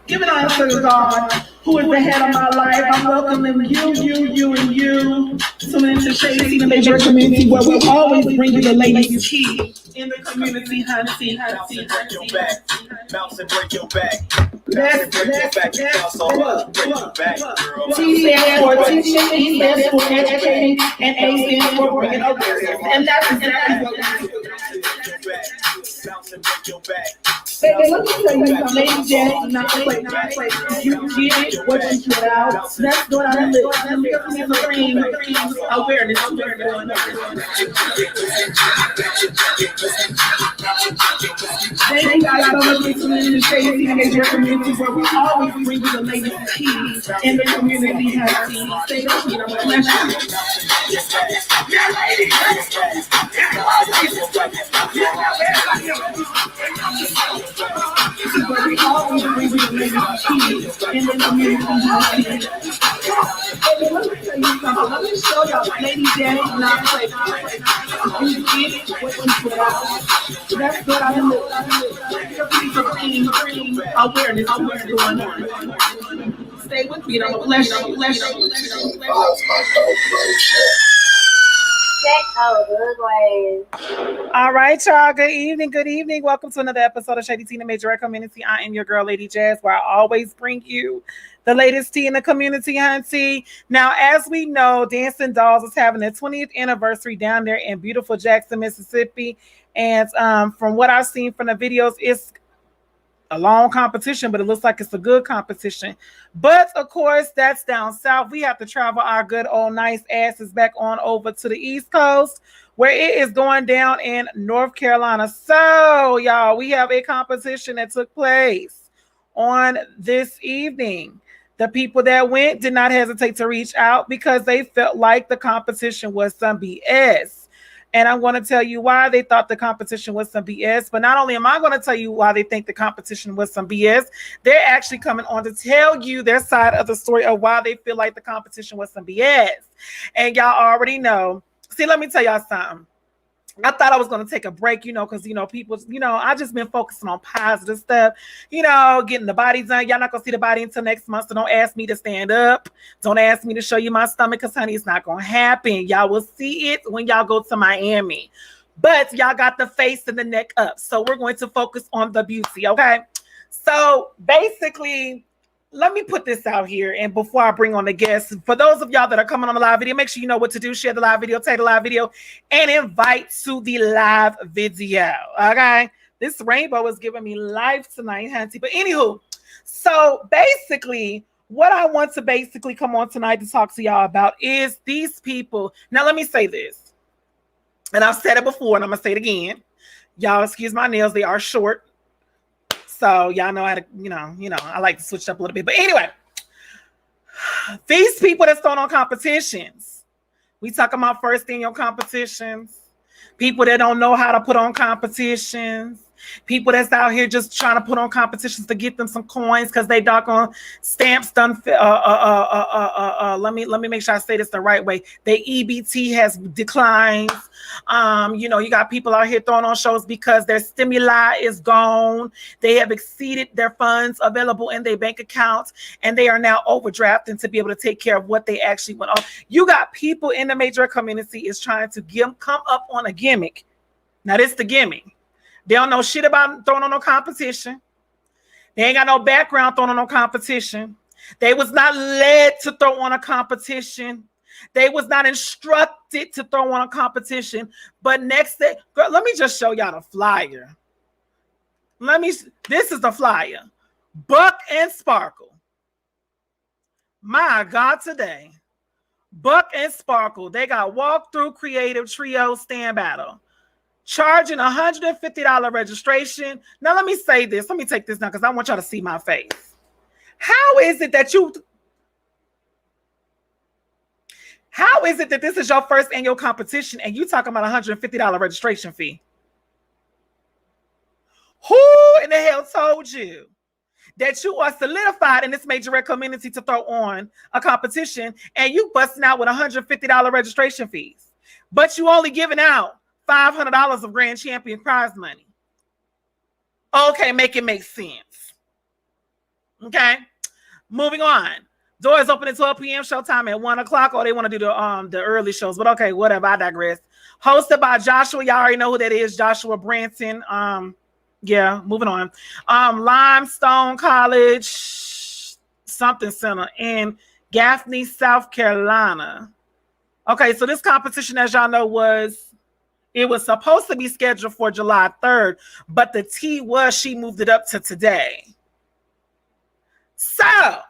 Give it honor to God, who is the head of my life. I'm welcoming you, and you. Tune into Shaddi the Majorette community, where we always bring you the latest tea in the community, hunty. Bounce and break your back. Let's break your back. T stands for teaching, E stands for educating, and A stands for bringing awareness. And that's exactly what we do. Bounce and break your back. Baby, let me tell you something, ladies, Janet, not play. You get what you put out. That's what I live. Awareness. Thank you guys so much for tuning in to Shaddi and Majorette community, where we always bring you the latest tea in the community. Stay up, you know, bless but we always bring you the latest tea in the community. Baby, let me tell you something. Let me show y'all, Lady Janet, not play. You get what you put out. That's what I live. Awareness going on. Stay with me, I'm gonna bless you. All right, y'all. Good evening. Welcome to another episode of Shaddi Tina Majorette Community. I am your girl, Lady Jazz, where I always bring you the latest tea in the community, hunty. Now, as we know, Dancing Dolls is having their 20th anniversary down there in beautiful Jackson, Mississippi. And from what I've seen from the videos, it's a long competition, but it looks like it's a good competition. But of course, that's down south. We have to travel our good old nice asses back on over to the East Coast, where it is going down in North Carolina. So, y'all, we have a competition that took place on this evening. The people that went did not hesitate to reach out because they felt like the competition was some BS. And I'm going to tell you why they thought the competition was some BS. But not only am I going to tell you why they think the competition was some BS, they're actually coming on to tell you their side of the story of why they feel like the competition was some BS. And y'all already know. See, let me tell y'all something. I thought I was going to take a break, because, people, I just been focusing on positive stuff, getting the body done. Y'all not going to see the body until next month. So don't ask me to stand up. Don't ask me to show you my stomach because, honey, it's not going to happen. Y'all will see it when y'all go to Miami. But y'all got the face and the neck up. So we're going to focus on the beauty, okay? So basically, let me put this out here, and before I bring on the guests, for those of y'all that are coming on the live video, make sure you know what to do. Share the live video, take the live video, and invite to the live video, okay? This rainbow is giving me life tonight, hunty. But anywho, so basically, what I want to basically come on tonight to talk to y'all about is these people. Now, let me say this, and I've said it before, and I'm going to say it again. Y'all excuse my nails. They are short. So y'all know how to, I like to switch up a little bit. But anyway, these people that's throwing on competitions, we talking about first in your competitions, people that don't know how to put on competitions, people that's out here just trying to put on competitions to get them some coins because they doggone stamps done. Let me make sure I say this the right way. Their EBT has declined. You got people out here throwing on shows because their stimuli is gone. They have exceeded their funds available in their bank accounts, and they are now overdrafting to be able to take care of what they actually went on. You got people in the Majorette community is trying to come up on a gimmick. Now, this is the gimmick. They don't know shit about throwing on no competition. They ain't got no background throwing on no competition. They was not led to throw on a competition. They was not instructed to throw on a competition. But next day, girl, let me just show y'all the flyer. This is the flyer. Buck and Sparkle. My God, today. Buck and Sparkle. They got walkthrough creative trio stand battle. Charging $150 registration. Now, let me say this. Let me take this now because I want y'all to see my face. How is it that this is your first annual competition and you talking about $150 registration fee? Who in the hell told you that you are solidified in this Majorette community to throw on a competition and you busting out with $150 registration fees, but you only giving out $500 of grand champion prize money? Okay, Okay, make it make sense. Okay, moving on. Doors open at 12 p.m. Showtime at 1 o'clock, or they want to do the early shows. But okay, whatever. I digress. Hosted by Joshua. Y'all already know who that is. Joshua Branson. Yeah, moving on. Limestone College something center in Gaffney, South Carolina. Okay, so this competition, as y'all know, was supposed to be scheduled for July 3rd, but the T was she moved it up to today. So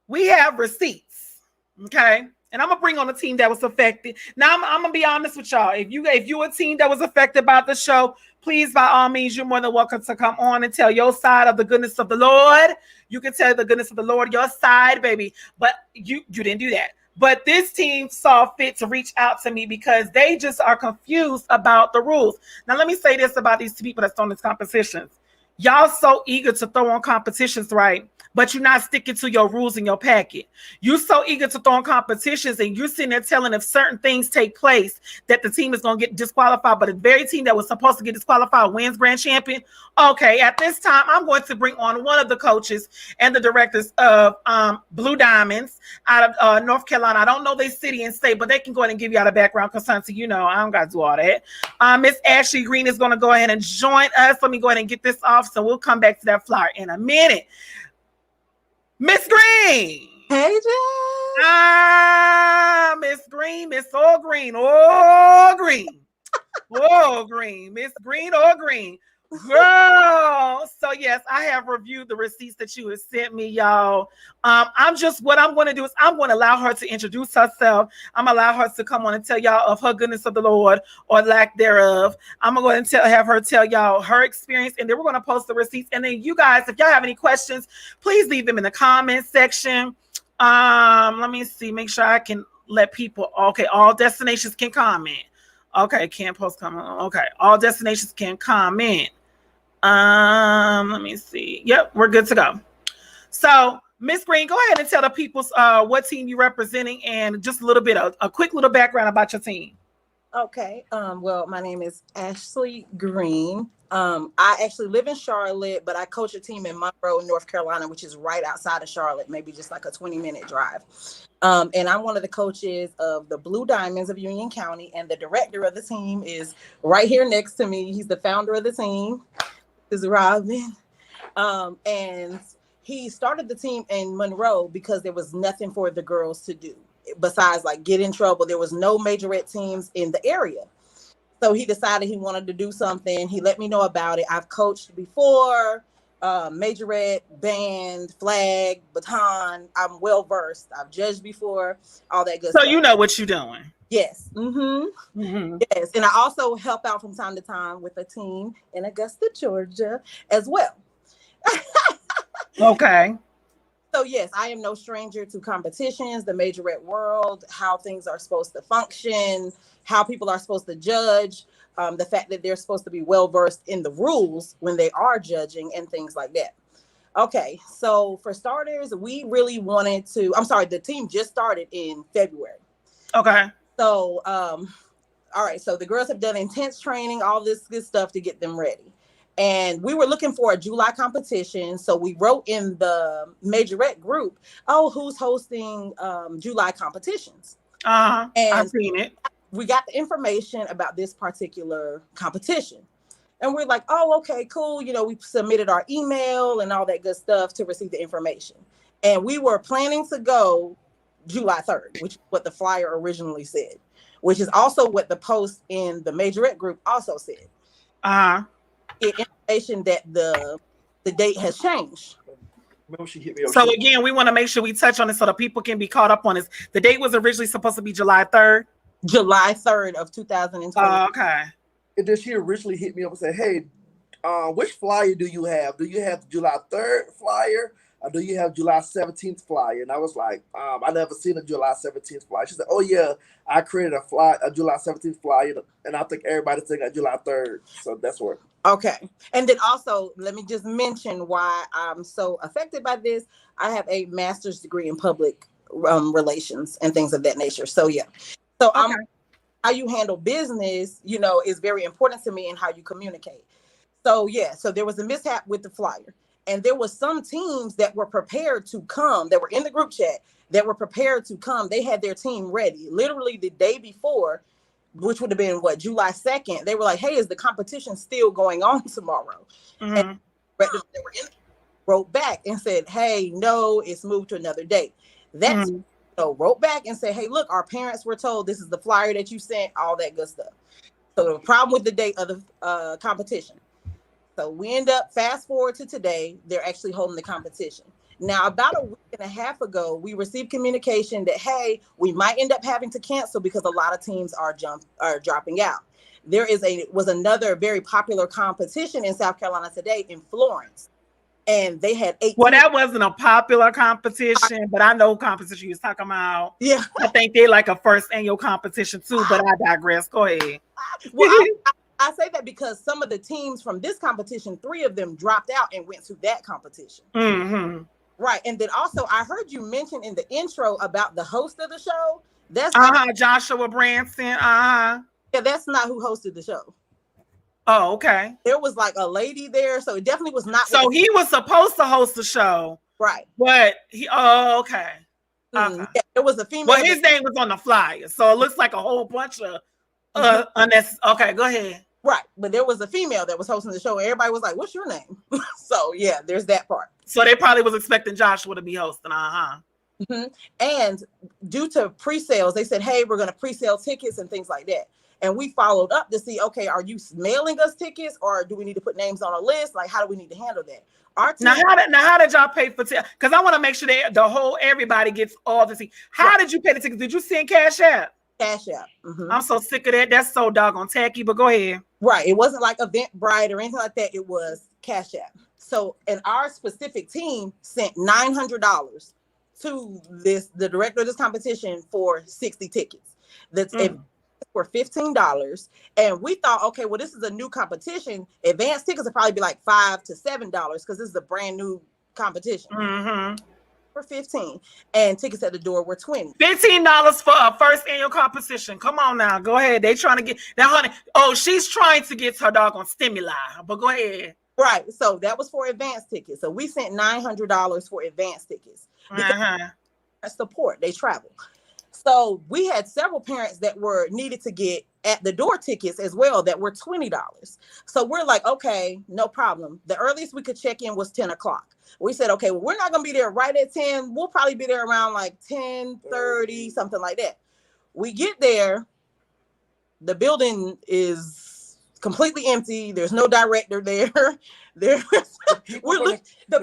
we have receipts, okay? And I'm gonna bring on a team that was affected. Now I'm gonna be honest with y'all. If you a team that was affected by the show, please, by all means, you're more than welcome to come on and tell your side of the goodness of the Lord. You can tell the goodness of the Lord, your side, baby. But you didn't do that. But this team saw fit to reach out to me because they just are confused about the rules. Now, let me say this about these people that's on these competitions. Y'all so eager to throw on competitions, right? But you're not sticking to your rules in your packet. You're so eager to throw on competitions, and you're sitting there telling if certain things take place that the team is going to get disqualified, but the very team that was supposed to get disqualified wins grand champion. Okay, at this time, I'm going to bring on one of the coaches and the directors of Blue Diamonds out of North Carolina. I don't know their city and state, but they can go ahead and give you all a background because, you know, I don't got to do all that. Miss Ashley Green is going to go ahead and join us. Let me go ahead and get this off, so we'll come back to that flyer in a minute. Miss Green. Hey, Jen. Miss Green, Miss All Green, all green, all green, Miss Green, all green. Girl. So yes, I have reviewed the receipts that you have sent me, y'all. What I'm going to do is I'm going to allow her to introduce herself. I'm going to allow her to come on and tell y'all of her goodness of the Lord or lack thereof. I'm going to have her tell y'all her experience, and then we're going to post the receipts. And then you guys, if y'all have any questions, please leave them in the comment section. Let me see, make sure I can let people. Okay, all destinations can comment. Okay, can't post comment. Okay, all destinations can comment. Let me see. Yep, we're good to go. So, Miss Green, go ahead and tell the people what team you're representing and just a little bit of a quick little background about your team. Okay. Well, my name is Ashley Green. I actually live in Charlotte, but I coach a team in Monroe, North Carolina, which is right outside of Charlotte, maybe just like a 20-minute drive. And I'm one of the coaches of the Blue Diamonds of Union County, and the director of the team is right here next to me. He's the founder of the team. This is Robin. And he started the team in Monroe because there was nothing for the girls to do besides like get in trouble. There was no majorette teams in the area. So he decided he wanted to do something. He let me know about it. I've coached before, majorette, band, flag, baton. I'm well versed. I've judged before, all that good stuff. So you know what you're doing. Yes. Mm-hmm. Mm-hmm. Yes. And I also help out from time to time with a team in Augusta, Georgia as well. Okay. So yes, I am no stranger to competitions, the majorette world, how things are supposed to function, how people are supposed to judge, the fact that they're supposed to be well versed in the rules when they are judging and things like that. Okay, so for starters, we really wanted to, the team just started in February. Okay. So, all right, so the girls have done intense training, all this good stuff to get them ready. And we were looking for a July competition. So we wrote in the majorette group, who's hosting July competitions? And I've seen it. We got the information about this particular competition. And we're like, oh, okay, cool. You know, we submitted our email and all that good stuff to receive the information. And we were planning to go July 3rd, which is what the flyer originally said, which is also what the post in the majorette group also said. Information that the date has changed. So again, we want to make sure we touch on it so the people can be caught up on this. The date was originally supposed to be July 3rd. July 3rd of 2020. Okay. And then she originally hit me up and said, hey, which flyer do you have? Do you have the July 3rd flyer? Or do you have July 17th flyer? And I was like, I never seen a July 17th flyer. She said, oh yeah, I created a July 17th flyer, and I think everybody's thinking July 3rd. So that's what. Okay. And then also, let me just mention why I'm so affected by this. I have a master's degree in public relations and things of that nature. So yeah. So how you handle business, you know, is very important to me and how you communicate. So yeah, so there was a mishap with the flyer, and there was some teams that were prepared to come, that were in the group chat, that were prepared to come. They had their team ready. Literally the day before, which would have been what, July 2nd, they were like, "Hey, is the competition still going on tomorrow?" Mm-hmm. And they were wrote back and said, "Hey, no, it's moved to another date." That's wrote back and said, "Hey, look, our parents were told this is the flyer that you sent, all that good stuff." So the problem with the date of the competition. So we end up, fast forward to today, they're actually holding the competition. Now, about a week and a half ago, we received communication that, hey, we might end up having to cancel because a lot of teams are dropping out. There was another very popular competition in South Carolina today in Florence, and they had 8 Well, teams. that wasn't a popular competition, but I know competition you was talking about. Yeah. I think they're like a first annual competition too, but I digress. Go ahead. Well, I say that because some of the teams from this competition, 3 of them dropped out and went to that competition. Mm-hmm. Right. And then also, I heard you mention in the intro about the host of the show. That's Joshua Branson. Yeah, that's not who hosted the show. Oh, okay. There was like a lady there, so it definitely was not. So he was supposed to host the show, right? But he. Oh, okay. Okay. Yeah, there was a female. Well, his name was on the flyer, so it looks like a whole bunch of Okay, go ahead. Right, but there was a female that was hosting the show, and everybody was like, "What's your name?" So yeah, there's that part. So they probably was expecting Joshua to be hosting. Mm-hmm. And due to pre-sales, they said, "Hey, we're going to pre-sale tickets and things like that." And we followed up to see, okay, are you mailing us tickets, or do we need to put names on a list? Like, how do we need to handle that? How did y'all pay for tickets? Because I want to make sure that everybody gets all the tickets. How did you pay the tickets? Did you send Cash App? Cash App. Mm-hmm. I'm so sick of that. That's so doggone tacky, but go ahead. Right. It wasn't like Eventbrite or anything like that. It was Cash App. So, and our specific team sent $900 to the director of this competition for 60 tickets. That's for $15. And we thought, okay, well, this is a new competition. Advanced tickets will probably be like $5 to $7 because this is a brand new competition. Mm-hmm. For $15, and tickets at the door were $20. $15 for a first annual competition. Come on now, go ahead. They trying to get now, honey. Oh, she's trying to get her doggone stimuli. But go ahead. Right. So that was for advanced tickets. So we sent $900 for advanced tickets. Support. They travel. So we had several parents that needed to get at the door tickets as well that were $20. So we're like, okay, no problem. The earliest we could check in was 10 o'clock. We said, okay, well, we're not going to be there right at 10. We'll probably be there around like 10:30, something like that. We get there. The building is completely empty. There's no director there. The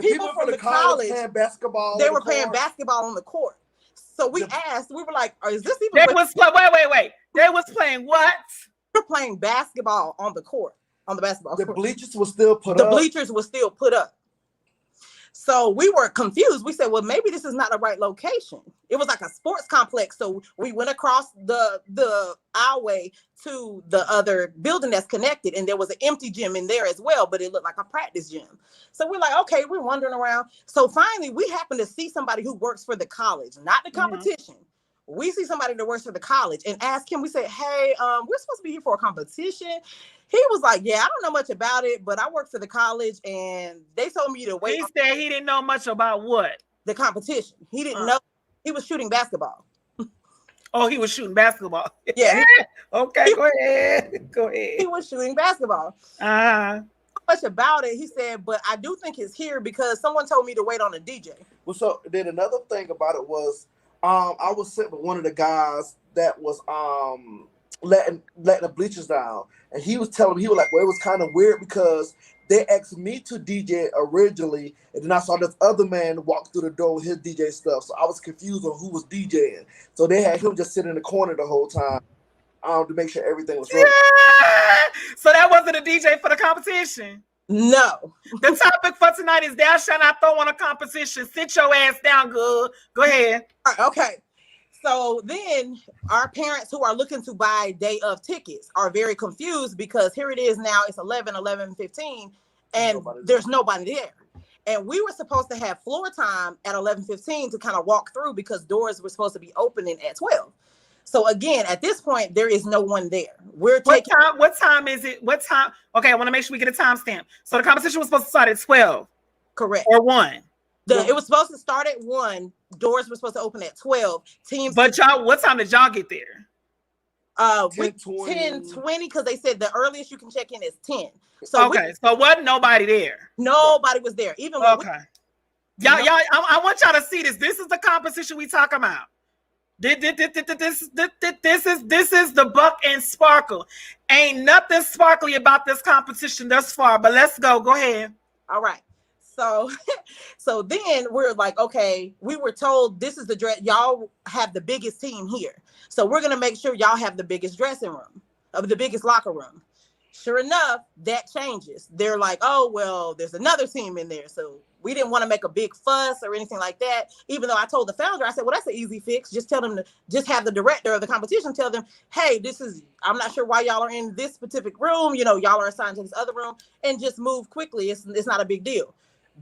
people from the college playing basketball. They were playing basketball on the court. So we asked, we were like, is this even? Wait. They was playing what? They were playing basketball on the court, on the basketball court. The bleachers were still put up. The bleachers were still put up. So we were confused. We said, well, maybe this is not the right location. It was like a sports complex. So we went across the aisleway to the other building that's connected. And there was an empty gym in there as well, but it looked like a practice gym. So we're like, okay, we're wandering around. So finally, we happen to see somebody who works for the college, not the competition. We see somebody that works for the college and ask him, we said, hey, we're supposed to be here for a competition. He was like, yeah, I don't know much about it, but I work for the college and they told me to wait. He said he didn't know much about what? The competition. He didn't know. He was shooting basketball. Oh, he was shooting basketball. Yeah. Okay, go ahead. He was shooting basketball. Not much about it. He said, but I do think it's here because someone told me to wait on a DJ. Well, so then another thing about it was, I was sitting with one of the guys that was letting the bleachers down, and he was telling me, he was like, well, it was kind of weird because they asked me to DJ originally, and then I saw this other man walk through the door with his DJ stuff, so I was confused on who was DJing. So they had him just sitting in the corner the whole time to make sure everything was ready. Yeah! So that wasn't a DJ for the competition? No. The topic for tonight is thou shalt not throw on a competition. Sit your ass down, Gulll. Go ahead. All right, okay. So then our parents who are looking to buy day of tickets are very confused because here it is now, it's 11:15, and there's nobody there. And we were supposed to have floor time at 11:15 to kind of walk through because doors were supposed to be opening at 12. So again, at this point, there is no one there. What time is it? What time? Okay, I want to make sure we get a timestamp. So the competition was supposed to start at 12. Correct. Or 1. It was supposed to start at 1. Doors were supposed to open at 12. Teams. But y'all, what time did y'all get there? 10:20, because they said the earliest you can check in is 10. So so wasn't nobody there. Nobody was there. Even when y'all, I want y'all to see this. This is the competition we talking about. This is the Buck and Sparkle. Ain't nothing sparkly about this competition thus far. But let's go. Go ahead. All right. So then we're like, okay, we were told this is the dress. Y'all have the biggest team here. So we're going to make sure y'all have the biggest dressing room, the biggest locker room. Sure enough, that changes. They're like, oh, well, there's another team in there. So we didn't want to make a big fuss or anything like that. Even though I told the founder, I said, well, that's an easy fix. Just tell them to just have the director of the competition tell them, hey, I'm not sure why y'all are in this specific room. You know, y'all are assigned to this other room, and just move quickly. It's not a big deal.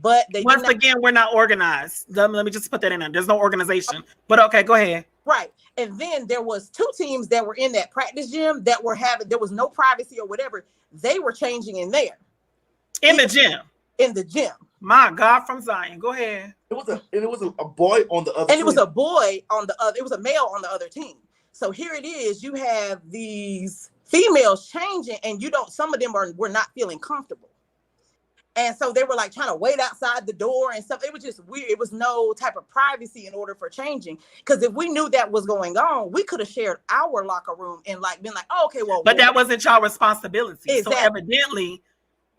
But once again, we're not organized. Let me just put that in there. There's no organization. But okay, go ahead. Right. And then there was 2 teams that were in that practice gym that were there was no privacy or whatever. They were changing in there. In the gym. In the gym. My God, from Zion. Go ahead. It was a boy on the other team. It was a boy on the other. It was a male on the other team. So here it is. You have these females changing, and some of them were not feeling comfortable. And so they were like trying to wait outside the door and stuff. It was just weird. It was no type of privacy in order for changing. Because if we knew that was going on, we could have shared our locker room and like been like, oh, okay, well. But that wasn't y'all responsibility. Exactly. So evidently,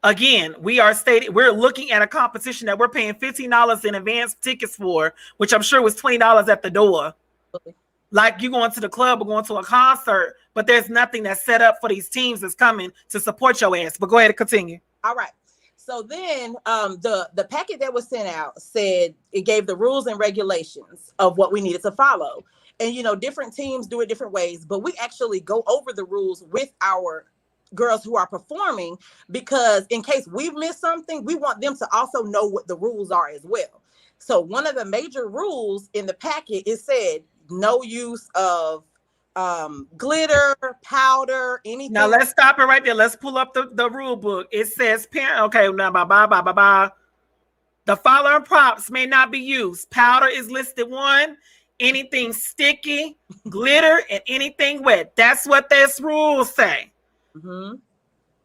again, we're looking at a competition that we're paying $15 in advance tickets for, which I'm sure was $20 at the door. Like you going to the club or going to a concert, but there's nothing that's set up for these teams that's coming to support your ass. But go ahead and continue. All right. So then the packet that was sent out said it gave the rules and regulations of what we needed to follow. And, different teams do it different ways, but we actually go over the rules with our girls who are performing, because in case we've missed something, we want them to also know what the rules are as well. So one of the major rules in the packet, it said no use of glitter, powder, anything. Now let's stop it right there. Let's pull up the rule book. It says now the following props may not be used. Powder is listed 1, anything sticky, glitter, and anything wet. That's what this rules say. Mm-hmm.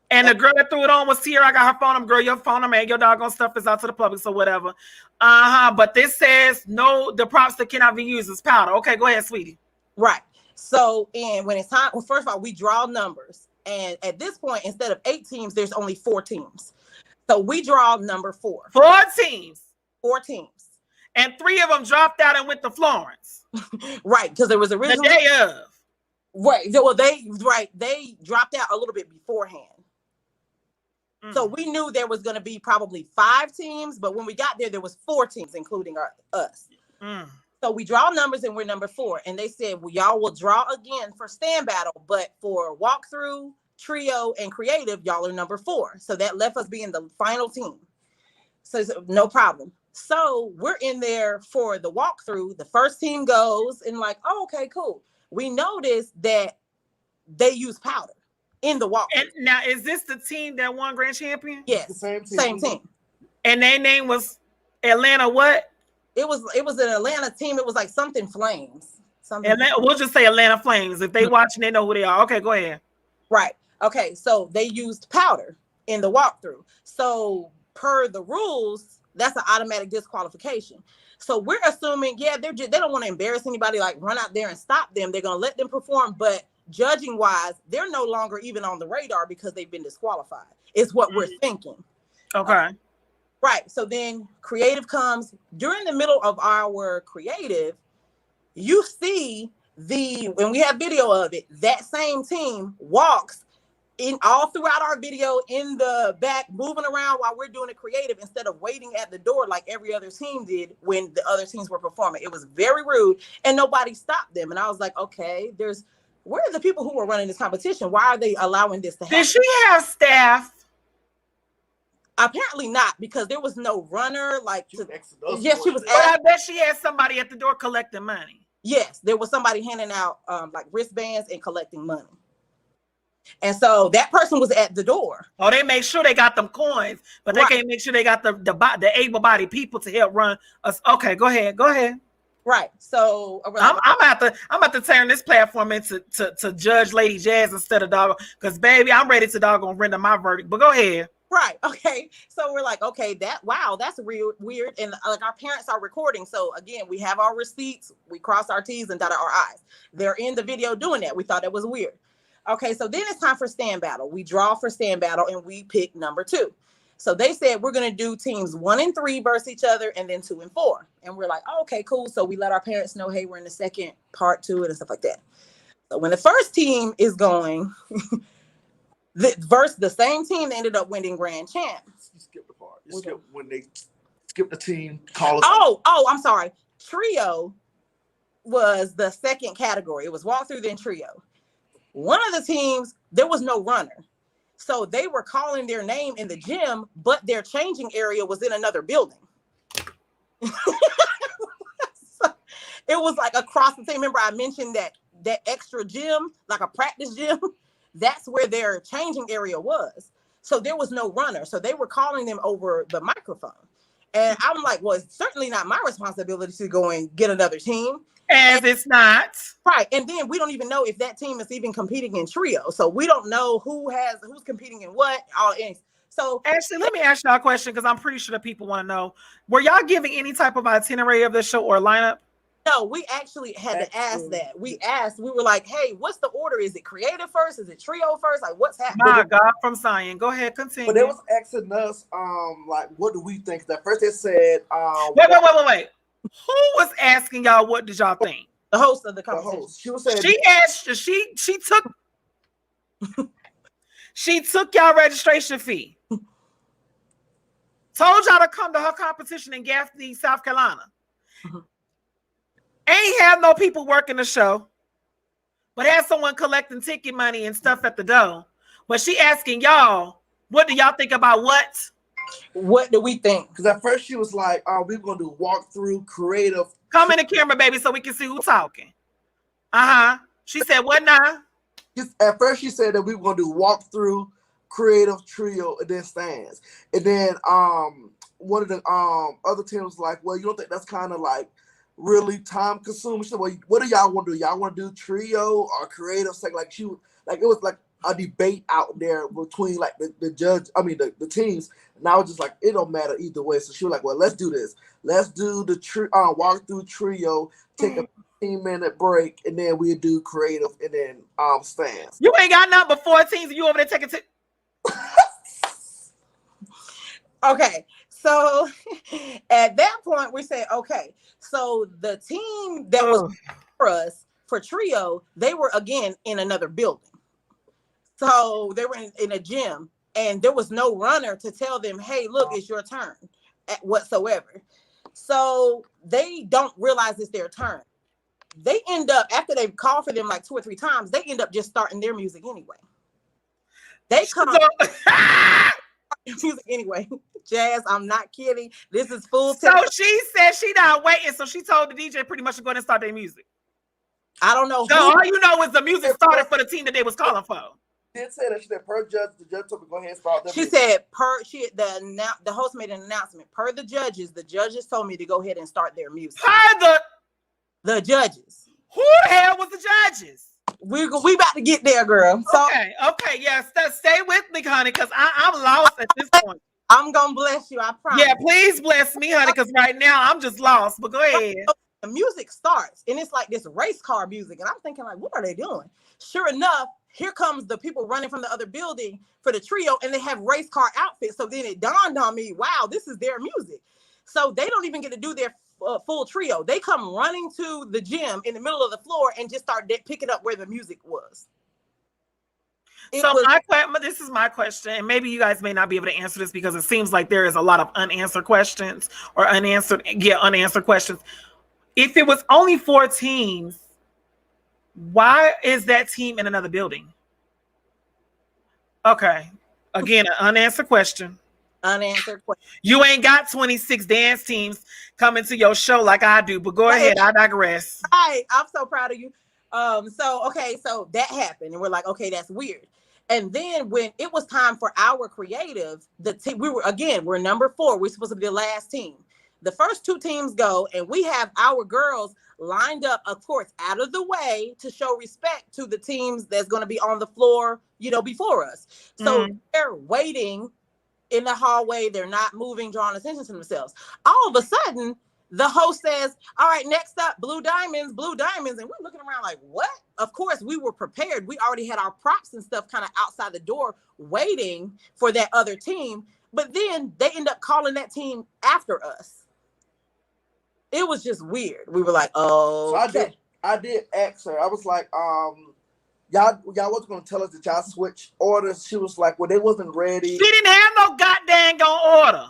And the girl that threw it on was here. I got her phone number. Girl, your phone number and your doggone stuff is out to the public, so whatever. But this says no, the props that cannot be used is powder. Okay, go ahead, sweetie. Right. So, and when it's time, well, first of all, we draw numbers. And at this point, instead of 8 teams, there's only 4 teams. So we draw number 4. 4 teams. 4 teams. And 3 of them dropped out and went to Florence. Right. Because there was originally. The day of. Right. Well, they dropped out a little bit beforehand. So we knew there was going to be probably 5 teams. But when we got there was 4 teams, including us. So we draw numbers and we're number 4. And they said, well, y'all will draw again for stand battle, but for walkthrough, trio, and creative, y'all are number 4. So that left us being the final team. So no problem. So we're in there for the walkthrough. The first team goes and like, oh, okay, cool. We noticed that they use powder in the walkthrough. And now, is this the team that won grand champion? Yes, same team. And their name was Atlanta what? It was an Atlanta team. It was like something Flames. We'll just say Atlanta Flames. If they watching, they know who they are. Okay, go ahead. Right. Okay. So they used powder in the walkthrough. So per the rules, that's an automatic disqualification. So we're assuming, they don't want to embarrass anybody, like run out there and stop them. They're going to let them perform. But judging wise, they're no longer even on the radar because they've been disqualified. Is what we're thinking. Okay. Right. So then creative comes during the middle of our creative. You see when we have video of it, that same team walks in all throughout our video in the back, moving around while we're doing a creative instead of waiting at the door like every other team did when the other teams were performing. It was very rude and nobody stopped them. And I was like, okay, where are the people who were running this competition? Why are they allowing this to happen? Did she have staff? Apparently not, because there was no runner. She was. But I bet she had somebody at the door collecting money. Yes, there was somebody handing out like wristbands and collecting money. And so that person was at the door. Oh, they make sure they got them coins, but they can't make sure they got the able-bodied people to help run us. Okay, go ahead. Right. So I'm about to turn this platform into to Judge Lady Jazz instead of dog, because baby, I'm ready to doggone render my verdict. But go ahead. Right. Okay. So we're like, okay, that's real weird. And like our parents are recording. So again, we have our receipts, we cross our T's and dotted our I's. They're in the video doing that. We thought it was weird. Okay, so then it's time for stand battle. We draw for stand battle and we pick number 2. So they said we're gonna do teams 1 and 3 versus each other, and then 2 and 4. And we're like, oh, okay, cool. So we let our parents know, hey, we're in the second part to it and stuff like that. So when the first team is going, the same team ended up winning grand champs. You skipped the part. You skipped when they skipped the team. I'm sorry. Trio was the second category. It was walkthrough, then trio. One of the teams, there was no runner. So they were calling their name in the gym, but their changing area was in another building. So it was like across the team. Remember I mentioned that extra gym, like a practice gym? That's where their changing area was. So there was no runner. So they were calling them over the microphone. And I'm like, well, it's certainly not my responsibility to go and get another team. It's not. Right. And then we don't even know if that team is even competing in trio. So we don't know who's competing in what. So actually, let me ask y'all a question, because I'm pretty sure the people want to know. Were y'all giving any type of itinerary of the show or lineup? No, we actually had to ask that. We were like, hey, what's the order? Is it creative first? Is it trio first? Like, what's happening? My God, from Zion. Go ahead, continue. But they was asking us, like, what do we think? At first they said, wait. Who was asking y'all what did y'all think? The host of the competition. She was saying she took y'all registration fee. Told y'all to come to her competition in Gaffney, South Carolina. Mm-hmm. Ain't have no people working the show, but had someone collecting ticket money and stuff at the door. But she asking y'all, what do y'all think about what? What do we think? Because at first she was like, we're going to do walkthrough creative. Come in the camera, baby, so we can see who's talking. She said, what now? At first she said that we were going to do walkthrough, creative, trio, and then stands. And then one of the other teams was like, well, you don't think that's kind of like really time consuming? She said, well, what do y'all want to do? Y'all want to do trio or creative? Like it was like a debate out there between like the teams. And I was just like, it don't matter either way. So she was like, well, let's do this. Let's do the walk through trio, take a 15-minute break, and then we do creative and then stands. You ain't got nothing but 14, and you over there taking Okay. So at that point we said, okay, so the team that was for us for trio, they were again in another building. So they were in a gym, and there was no runner to tell them, hey, look, it's your turn whatsoever. So they don't realize it's their turn. They end up, after they've called for them like 2 or 3 times, they end up just starting their music anyway. They come music anyway. Jazz, I'm not kidding. This is full. So she said she not waiting. So she told the DJ pretty much to go ahead and start their music. I don't know. So all you know is the music started for the team that they was calling for. Did say that. She said per judge, the judge told me go ahead and start. She said the host made an announcement. Per the judges told me to go ahead and start their music. Per the judges. Who the hell was the judges? We about to get there, girl. So, okay, yes. Stay with me, honey, because I'm lost at this point. I'm gonna bless you, I promise. Yeah, please bless me, honey, because right now I'm just lost. But go ahead. The music starts, and it's like this race car music, and I'm thinking, like, what are they doing? Sure enough, here comes the people running from the other building for the trio, and they have race car outfits. So then it dawned on me, wow, this is their music. So they don't even get to do their full trio. They come running to the gym in the middle of the floor and just start picking up where the music was. This is my question, and maybe you guys may not be able to answer this because it seems like there is a lot of unanswered questions or unanswered questions. If it was only 4 teams, why is that team in another building? Okay, again, an unanswered question. Unanswered question. You ain't got 26 dance teams coming to your show like I do, but go ahead. I digress. Right. I'm so proud of you. So that happened, and we're like, okay, that's weird. And then when it was time for our creative, the team, we're number 4. We're supposed to be the last team. The first 2 teams go, and we have our girls lined up, of course, out of the way to show respect to the teams that's going to be on the floor, before us. So they're waiting in the hallway. They're not moving, drawing attention to themselves. All of a sudden, the host says, all right, next up, Blue Diamonds. And we're looking around like, what? Of course, we were prepared. We already had our props and stuff kind of outside the door waiting for that other team. But then they end up calling that team after us. It was just weird. We were like, oh. So I did ask her. I was like, y'all wasn't gonna tell us that y'all switched orders. She was like, well, they wasn't ready. She didn't have no goddamn order.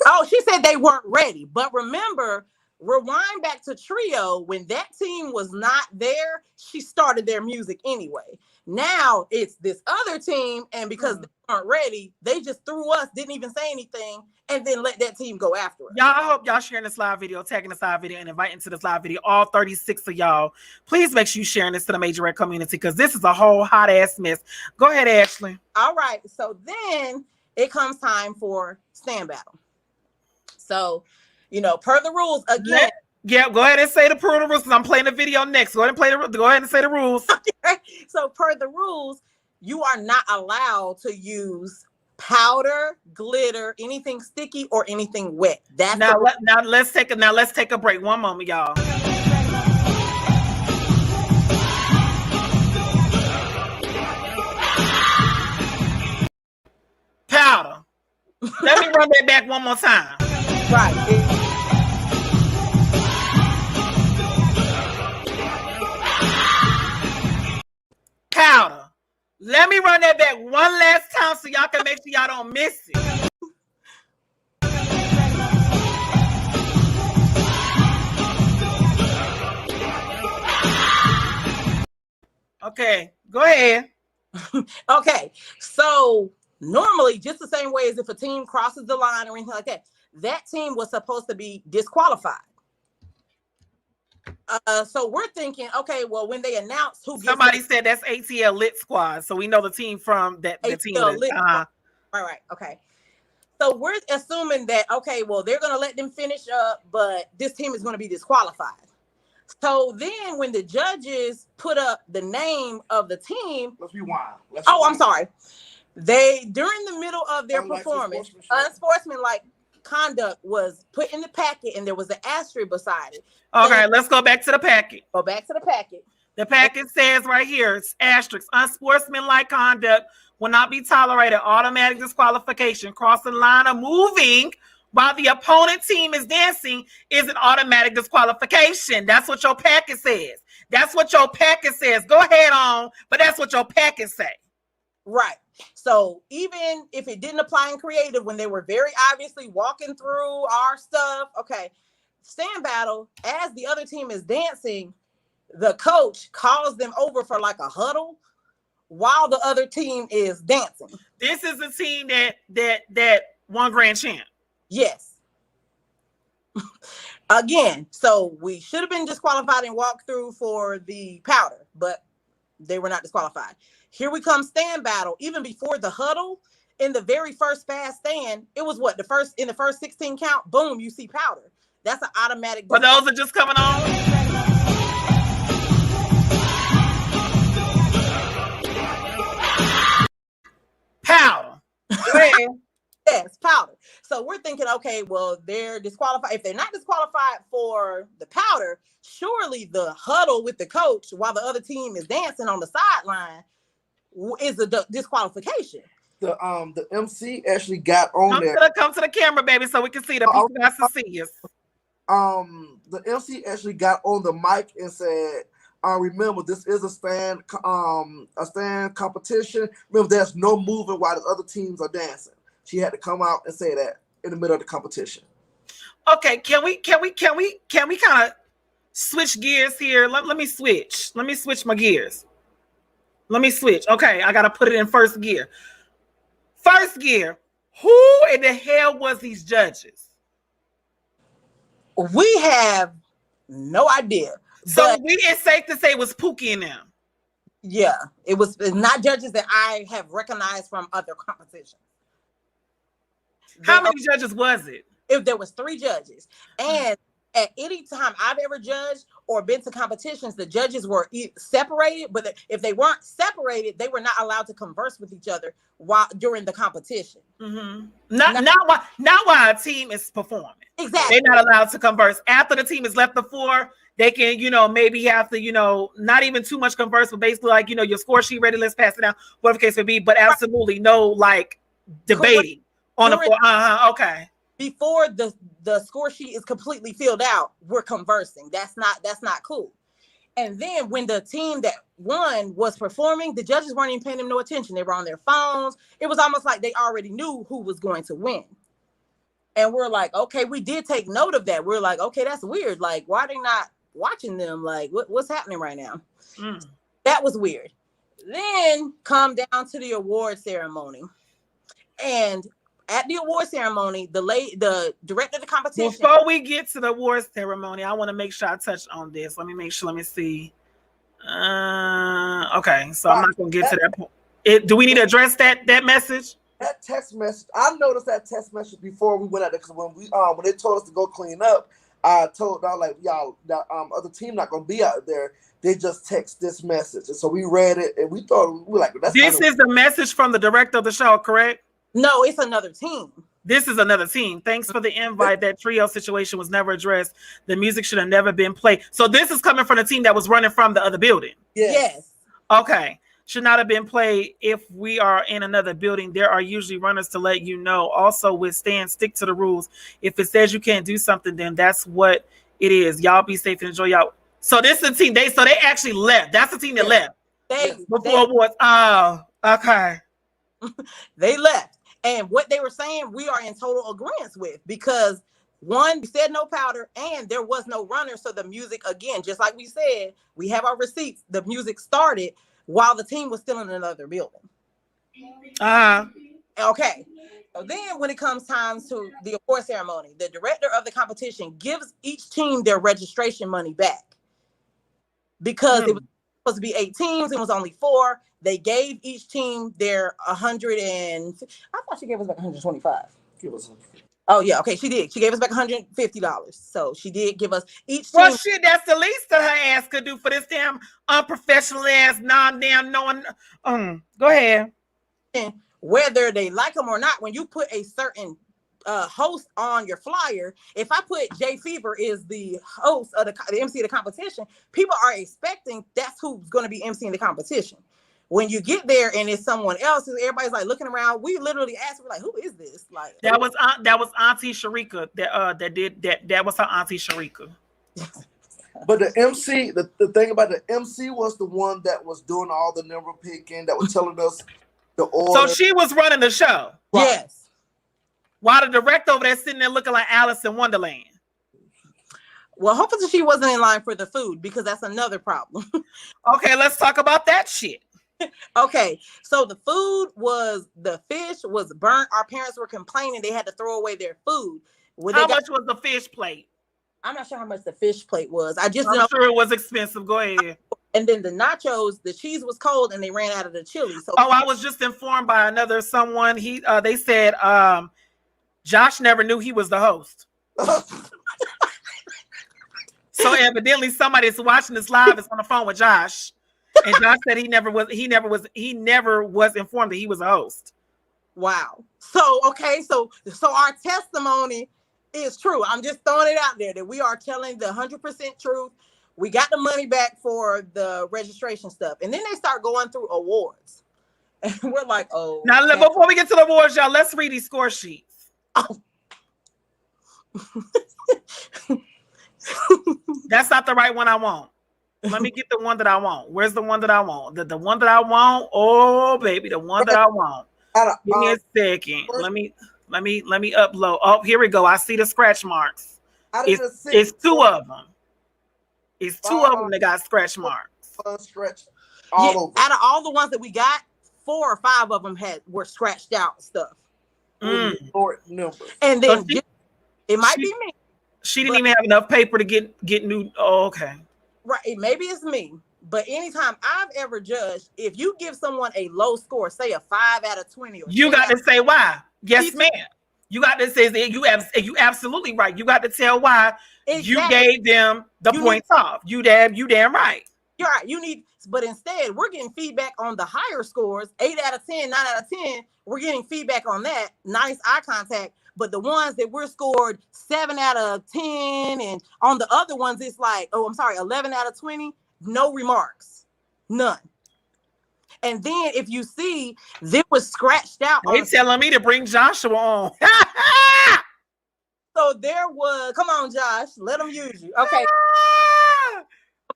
Oh, she said they weren't ready. But remember, rewind back to Trio, when that team was not there, she started their music anyway. Now it's this other team, and because they weren't ready, they just threw us, didn't even say anything, and then let that team go after us. Y'all, I hope y'all sharing this live video, tagging this live video, and inviting to this live video all 36 of y'all. Please make sure you sharing this to the Majorette community, because this is a whole hot ass mess. Go ahead, Ashley. All right, so then it comes time for stand battle. So, per the rules again. Yeah, go ahead and say the rules, because I'm playing the video next. Go ahead and say the rules. So per the rules, you are not allowed to use powder, glitter, anything sticky, or anything wet. That's now let's take a break. One moment, y'all. Powder. Let me run that back one more time. Right. Powder. Let me run that back one last time so y'all can make sure y'all don't miss it. Okay, go ahead. Okay, so normally, just the same way as if a team crosses the line or anything like that, that team was supposed to be disqualified. So we're thinking, okay, well, when they announce who gets somebody said that's ATL Lit Squad, so we know the team from that. The team. Right. Okay. So we're assuming that, okay, well, they're going to let them finish up, but this team is going to be disqualified. So then when the judges put up the name of the team. Let's rewind. I'm sorry. They, during the middle of their performance, unsportsmanlike conduct was put in the packet, and there was an asterisk beside it. Okay, let's go back to the packet. Go back to the packet. The packet says right here, it's asterisk, unsportsmanlike conduct will not be tolerated. Automatic disqualification. Crossing the line or moving while the opponent team is dancing is an automatic disqualification. That's what your packet says. That's what your packet says. Go ahead on, but that's what your packet say. Right. So even if it didn't apply in creative, when they were very obviously walking through our stuff, okay, stand battle, as the other team is dancing, the coach calls them over for like a huddle while the other team is dancing. This is the team that won grand champ. Yes. Again, so we should have been disqualified and walked through for the powder, but they were not disqualified. Here we come stand battle. Even before the huddle, in the very first fast stand, it was what, in the first 16 count, boom, you see powder. That's an automatic. But those are just coming on. Powder. Yes, powder. So we're thinking, okay, well, they're disqualified. If they're not disqualified for the powder, surely the huddle with the coach while the other team is dancing on the sideline is a disqualification. The MC actually got on there. Come to the camera, baby, so we can see the people that to see us. The MC actually got on the mic and said, remember, this is a stand competition. Remember, there's no moving while the other teams are dancing. She had to come out and say that in the middle of the competition. Okay, can we kind of switch gears here? Let me switch. Let me switch my gears. Let me switch. Okay, I gotta put it in first gear. First gear. Who in the hell was these judges? We have no idea. So But it's safe to say it was Pookie and them. yeah, it's not judges that I have recognized from other competitions. How many judges was it? If there was 3 judges, and at any time I've ever judged or been to competitions, the judges were separated, but if they weren't separated, they were not allowed to converse with each other while during the competition. Mm-hmm. Not while a team is performing. Exactly. They're not allowed to converse. After the team has left the floor, they can, maybe have to, not even too much converse, but basically like, your score sheet ready, let's pass it down, whatever the case may be, but absolutely no like debating on the floor. Okay. Before the score sheet is completely filled out, we're conversing. That's not cool. And then when the team that won was performing, the judges weren't even paying them no attention. They were on their phones. It was almost like they already knew who was going to win. And we're like, okay, we did take note of that. We're like, okay, that's weird. Like, why are they not watching them? Like, what's happening right now? That was weird. Then come down to the award ceremony. And at the award ceremony, the director of the competition. Before we get to the award ceremony, I want to make sure I touch on this. Let me see. Okay, so I'm not going to get to that point. Do we need to address that message? That text message, I noticed that text message before we went out there, because when they told us to go clean up, I was like, y'all, that other team not gonna be out there. They just text this message, and so we read it, and we thought we were like, that's this is the message from the director of the show, correct? No, it's another team. This is another team. Thanks for the invite. That trio situation was never addressed. The music should have never been played. So this is coming from the team that was running from the other building. Yes. Okay. Should not have been played. If we are in another building, there are usually runners to let you know. Also, stick to the rules. If it says you can't do something, then that's what it is. Y'all be safe and enjoy y'all. So this is the team. They actually left. That's the team that left. Before awards. Oh, okay. They left. And what they were saying, we are in total agreement with, because one, we said no powder, and there was no runner. So the music, again, just like we said, we have our receipts. The music started while the team was still in another building. Okay. So then when it comes time to the award ceremony, the director of the competition gives each team their registration money back, because it was supposed to be 8 teams. It was only 4. They gave each team their 100 and I thought she gave us like 125. Oh yeah, okay, she did. She gave us back $150. So she did give us each team. Well, shit, that's the least that her ass could do for this damn unprofessional ass, non-damn knowing. Go ahead. And whether they like them or not, when you put a certain host on your flyer, if I put Jay Fever is the host of the MC of the competition, people are expecting that's who's going to be emceeing the competition. When you get there and it's someone else, everybody's like looking around. We literally asked, we're like, who is this? Like that was Auntie Sharika that did that. That was her Auntie Sharika. But the MC, the thing about the MC was the one that was doing all the number picking, that was telling us the order. So she was running the show. Right. Yes. While the director over there sitting there looking like Alice in Wonderland. Well, hopefully she wasn't in line for the food, because that's another problem. Okay, let's talk about that shit. Okay, so the fish was burnt. Our parents were complaining they had to throw away their food. How much was the fish plate? I'm not sure how much the fish plate was. I'm sure it was expensive. Go ahead. And then the nachos, the cheese was cold and they ran out of the chili. So I was just informed by someone. They said Josh never knew he was the host. So evidently somebody's watching this live is on the phone with Josh. And Josh said he never was informed that he was a host. Wow. So okay, so our testimony is true. I'm just throwing it out there that we are telling the 100% truth. We got the money back for the registration stuff, and then they start going through awards, and we're like, oh. Now before we get to the awards, y'all, let's read these score sheets. Oh. That's not the right one I want. Let me get the one that I want. Where's the one that I want? The one that I want. Oh, baby, the one that I want. Give me a second. Let me upload. Oh, here we go. I see the scratch marks. It's 2 of them. It's 2 of them that got scratch marks. Scratch all over. Out of all the ones that we got, 4 or 5 of them were scratched out stuff. with short numbers. And So then it might be me. She didn't even have enough paper to get new. Oh, okay. Right. Maybe it's me. But anytime I've ever judged, if you give someone a low score, say a 5 out of 20, or You got to say why. Yes, ma'am. You got to say that you absolutely right. You got to tell why you gave them the points off. You damn right. You're right. But instead, we're getting feedback on the higher scores, 8 out of 10, 9 out of 10. We're getting feedback on that. Nice eye contact. But the ones that we're scored 7 out of 10, and on the other ones, it's like, 11 out of 20, no remarks. None. And then if you see, this was scratched out. They telling me to bring Joshua on. So there was, come on, Josh, let them use you. Okay.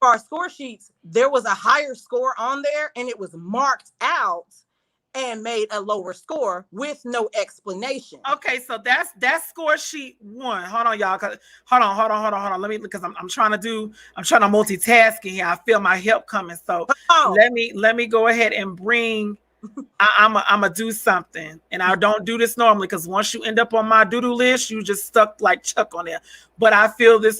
Our score sheets, there was a higher score on there, and it was marked out and made a lower score with no explanation. Okay, so that's score sheet 1. Hold on, y'all. Hold on. Let me, because I'm trying to multitasking here. I feel my help coming. So let me go ahead and bring. I'm gonna do something, and I don't do this normally because once you end up on my do-do list, you just stuck like Chuck on there. But I feel there's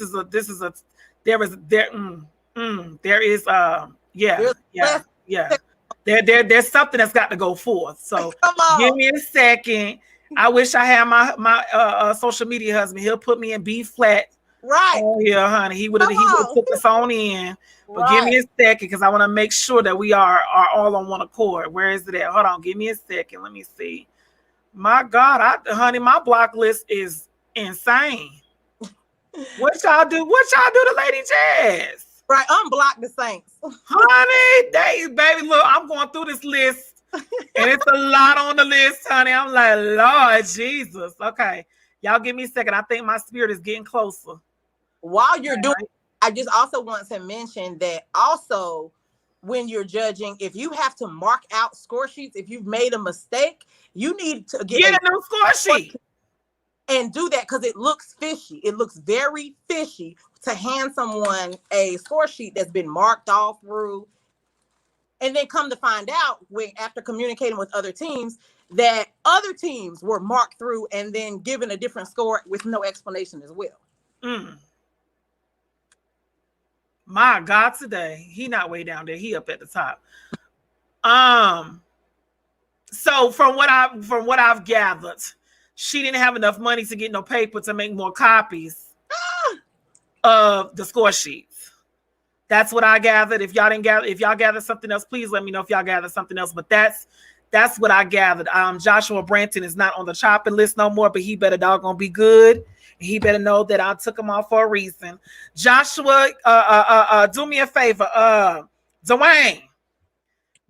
there's something that's got to go forth. So give me a second. I wish I had my social media husband. He'll put me in B flat. Right. Oh yeah, honey. He would have took us on in. But give me a second because I want to make sure that we are all on one accord. Where is it at? Hold on. Give me a second. Let me see. My God, honey, my block list is insane. What y'all do? What y'all do to Lady Jazz? Right, unblock the Saints. Honey, baby, look, I'm going through this list, and it's a lot on the list, honey. I'm like, Lord Jesus. Okay, y'all give me a second. I think my spirit is getting closer. While you're doing, I just also want to mention that also when you're judging, if you have to mark out score sheets, if you've made a mistake, you need to get a new score sheet. And do that because it looks fishy. It looks very fishy to hand someone a score sheet that's been marked all through. And then come to find out after communicating with other teams that other teams were marked through and then given a different score with no explanation as well. My God, today he not way down there. He up at the top. So from what I've gathered, she didn't have enough money to get no paper to make more copies of the score sheets. That's what I gathered. If y'all gathered something else, please let me know if y'all gathered something else. But that's what I gathered. Joshua Branton is not on the chopping list no more, but he better doggone be good. He better know that I took him off for a reason. Joshua, do me a favor. Dwayne,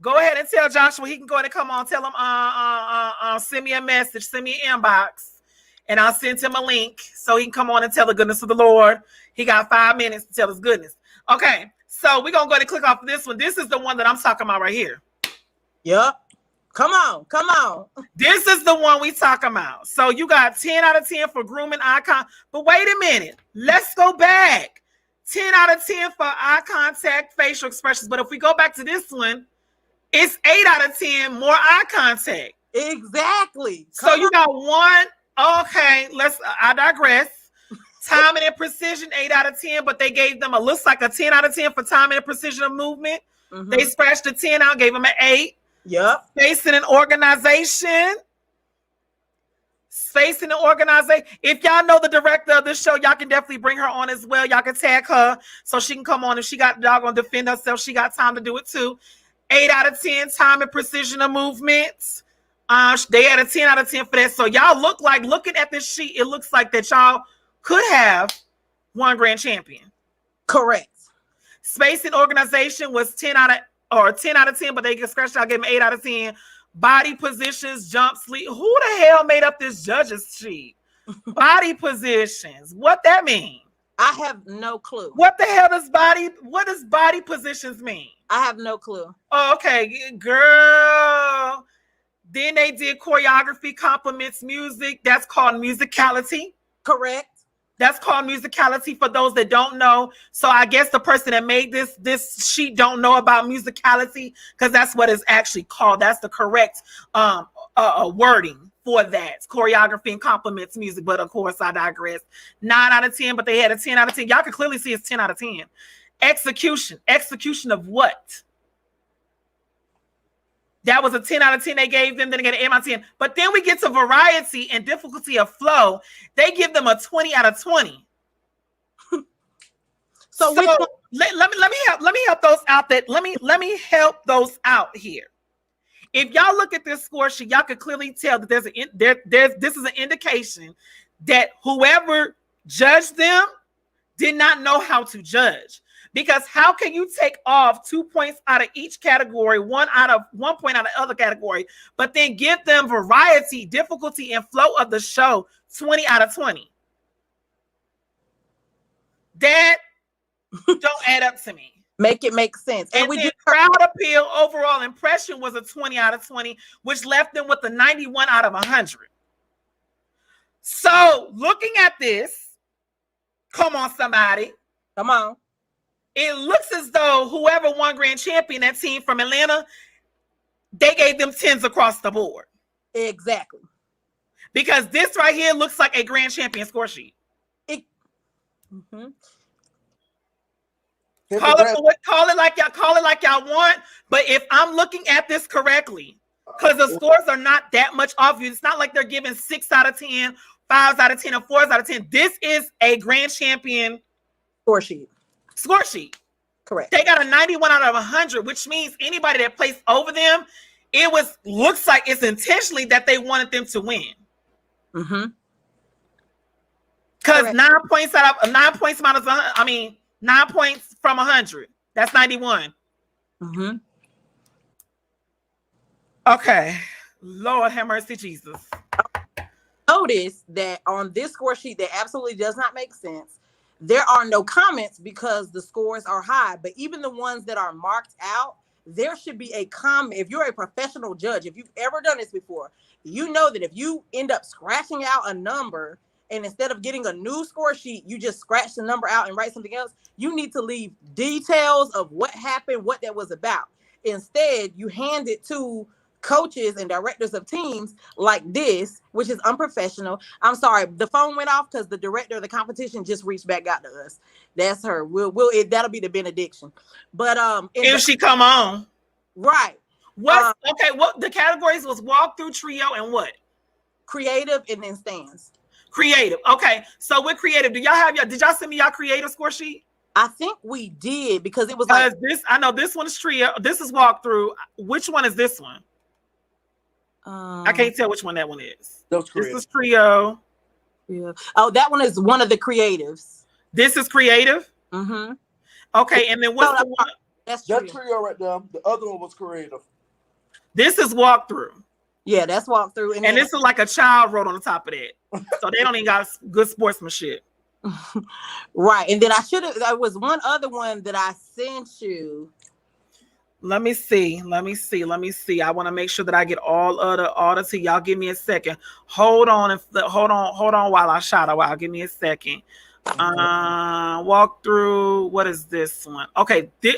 go ahead and tell Joshua he can go ahead and come on. Tell him send me a message, send me an inbox, and I'll send him a link so he can come on and tell the goodness of the Lord. He got 5 minutes to tell his goodness. Okay, so we're going to go ahead and click off of this one. This is the one that I'm talking about right here. Yep. Come on. This is the one we talking about. So you got 10 out of 10 for grooming icon. But wait a minute. Let's go back. 10 out of 10 for eye contact, facial expressions. But if we go back to this one, it's 8 out of 10 more eye contact. Exactly. So you got one. Okay, I digress. Timing and precision, 8 out of 10, but they gave them looks like a 10 out of 10 for timing and precision of movement. Mm-hmm. They scratched the 10 out, gave them an 8. Yep. Spacing and organization. If y'all know the director of this show, y'all can definitely bring her on as well. Y'all can tag her so she can come on. If she got doggone defend herself, she got time to do it too. 8 out of 10, time and precision of movements. They had a 10 out of 10 for that. So y'all looking at this sheet, it looks like that y'all could have one grand champion. Correct. Space and organization was 10 out of 10, but they get scratched out, gave them 8 out of 10. Body positions, jump, sleep. Who the hell made up this judge's sheet? Body positions. What that mean? I have no clue. What the hell does body positions mean? I have no clue. Oh, okay, girl. Then they did choreography, compliments, music. That's called musicality. Correct. That's called musicality for those that don't know. So I guess the person that made this sheet don't know about musicality because that's what it's actually called. That's the correct wording for that. Choreography and compliments music, but of course I digress. 9 out of 10, but they had a 10 out of 10. Y'all can clearly see it's 10 out of 10. Execution of what? That was a 10 out of 10 they gave them, then they get an 8 out of 10. But then we get to variety and difficulty of flow. They give them a 20 out of 20. So let me help those out that let me help those out here. If y'all look at this score sheet, y'all can clearly tell that this is an indication that whoever judged them did not know how to judge. Because how can you take off 2 points out of each category, 1 point out of the other category, but then give them variety, difficulty, and flow of the show 20 out of 20? That don't add up to me. Make it make sense. And we did crowd appeal overall impression was a 20 out of 20, which left them with a 91 out of 100. So looking at this, come on, somebody. Come on. It looks as though whoever won grand champion, that team from Atlanta, they gave them 10s across the board. Exactly. Because this right here looks like a grand champion score sheet. Mm-hmm. Call it like y'all want. But if I'm looking at this correctly, because the scores are not that much off you, it's not like they're giving 6 out of 10, 5s out of 10, or 4s out of 10. This is a grand champion score sheet. Correct. They got a 91 out of 100, which means anybody that placed over them, looks like it's intentionally that they wanted them to win. Mm-hmm. Because 9 points minus 100, 9 points from 100. That's 91. Mm-hmm. Okay. Lord have mercy, Jesus. Notice that on this score sheet that absolutely does not make sense. There are no comments because the scores are high, but even the ones that are marked out, there should be a comment. If you're a professional judge, if you've ever done this before, you know that if you end up scratching out a number and instead of getting a new score sheet, you just scratch the number out and write something else, you need to leave details of what happened, what that was about. Instead, you hand it to coaches and directors of teams like this, which is unprofessional. I'm sorry, the phone went off because the director of the competition just reached back out to us. That's her. That'll be the benediction. But if she come on, right? What? What the categories was walkthrough, trio, and what? Creative and then stands. Creative. Okay, so with creative, did y'all send me y'all creative score sheet? I think we did because it was like this. I know this one is trio. This is walkthrough. Which one is this one? I can't tell which one that one is. This is trio. Yeah. Oh, that one is one of the creatives. This is creative. Mm-hmm. Okay, and then what's the one? That's trio right there. The other one was creative. This is walkthrough. Yeah, that's walkthrough. And this is like a child wrote on the top of that. So they don't even got good sportsmanship. Right. And then there was one other one that I sent you. Let me see. I want to make sure that I get all the tea. Y'all give me a second. Hold on while I shout out. Give me a second. Walk through. What is this one? Okay. This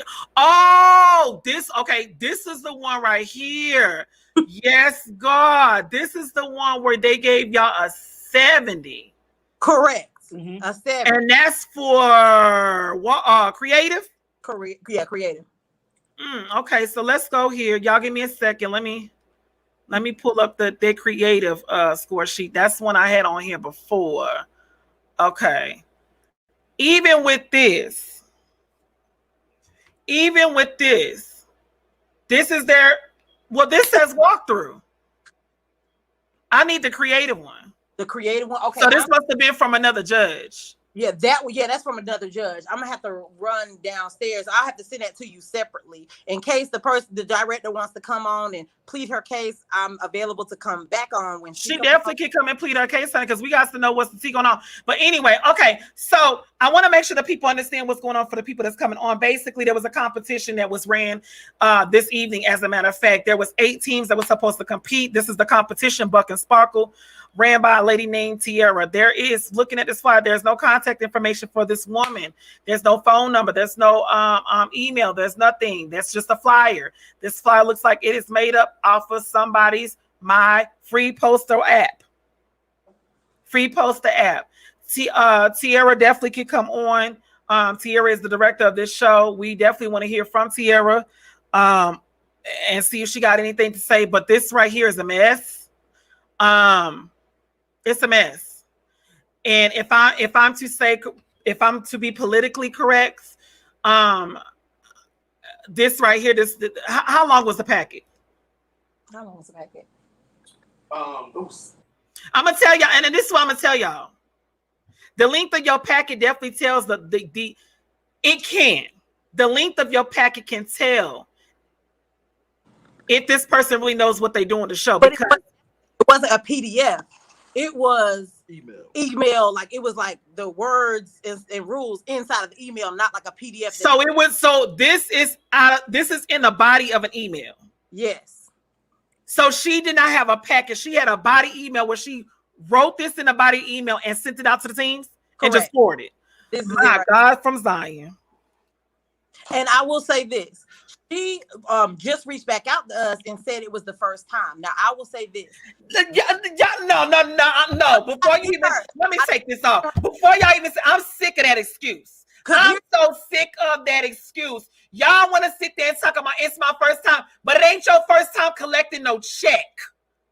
is the one right here. Yes, God. This is the one where they gave y'all a 70. Correct. Mm-hmm. A 70. And that's for what? Creative? Correct. Yeah, creative. Okay, so let's go here. Y'all give me a second. Let me pull up the creative score sheet. That's one I had on here before. Okay. Even with this, this is their this says walkthrough. I need the creative one. The creative one. Okay. So this must have been from another judge. Yeah, that's from another judge. I'm gonna have to run downstairs. I'll have to send that to you separately in case the director wants to come on and plead her case. I'm available to come back on when she definitely can come and plead her case, because we got to know what's the tea going on. But anyway, okay, so I want to make sure that people understand what's going on for the people that's coming on. Basically, there was a competition that was ran this evening. As a matter of fact, there was 8 teams that were supposed to compete. This is the competition, Buck and Sparkle, ran by a lady named Tiara. There is, looking at this flyer, there's no contact information for this woman. There's no phone number. There's no email. There's nothing. That's just a flyer. This flyer looks like it is made up off of somebody's my free poster app. Free poster app. Tierra definitely can come on. Tierra is the director of this show. We definitely want to hear from Tierra and see if she got anything to say. But this right here is a mess. It's a mess. And if I'm to be politically correct, this right here, how long was the packet? How long was the packet? I'm gonna tell y'all, and this is what I'm gonna tell y'all. The length of your packet definitely tells the length of your packet can tell if this person really knows what they do on the show. But because it wasn't a PDF. It was email. Like it was like the words and rules inside of the email, not like a PDF. So this is in the body of an email. Yes. So she did not have a packet. She had a body email where she wrote this in a body email and sent it out to the teams. Correct. And just forwarded. This is my God from Zion. And I will say this. She just reached back out to us and said it was the first time. Now I will say this. No. Before you even let me take this off. Before y'all even say, I'm sick of that excuse. I'm so sick of that excuse. Y'all want to sit there and talk about it's my first time, but it ain't your first time collecting no check.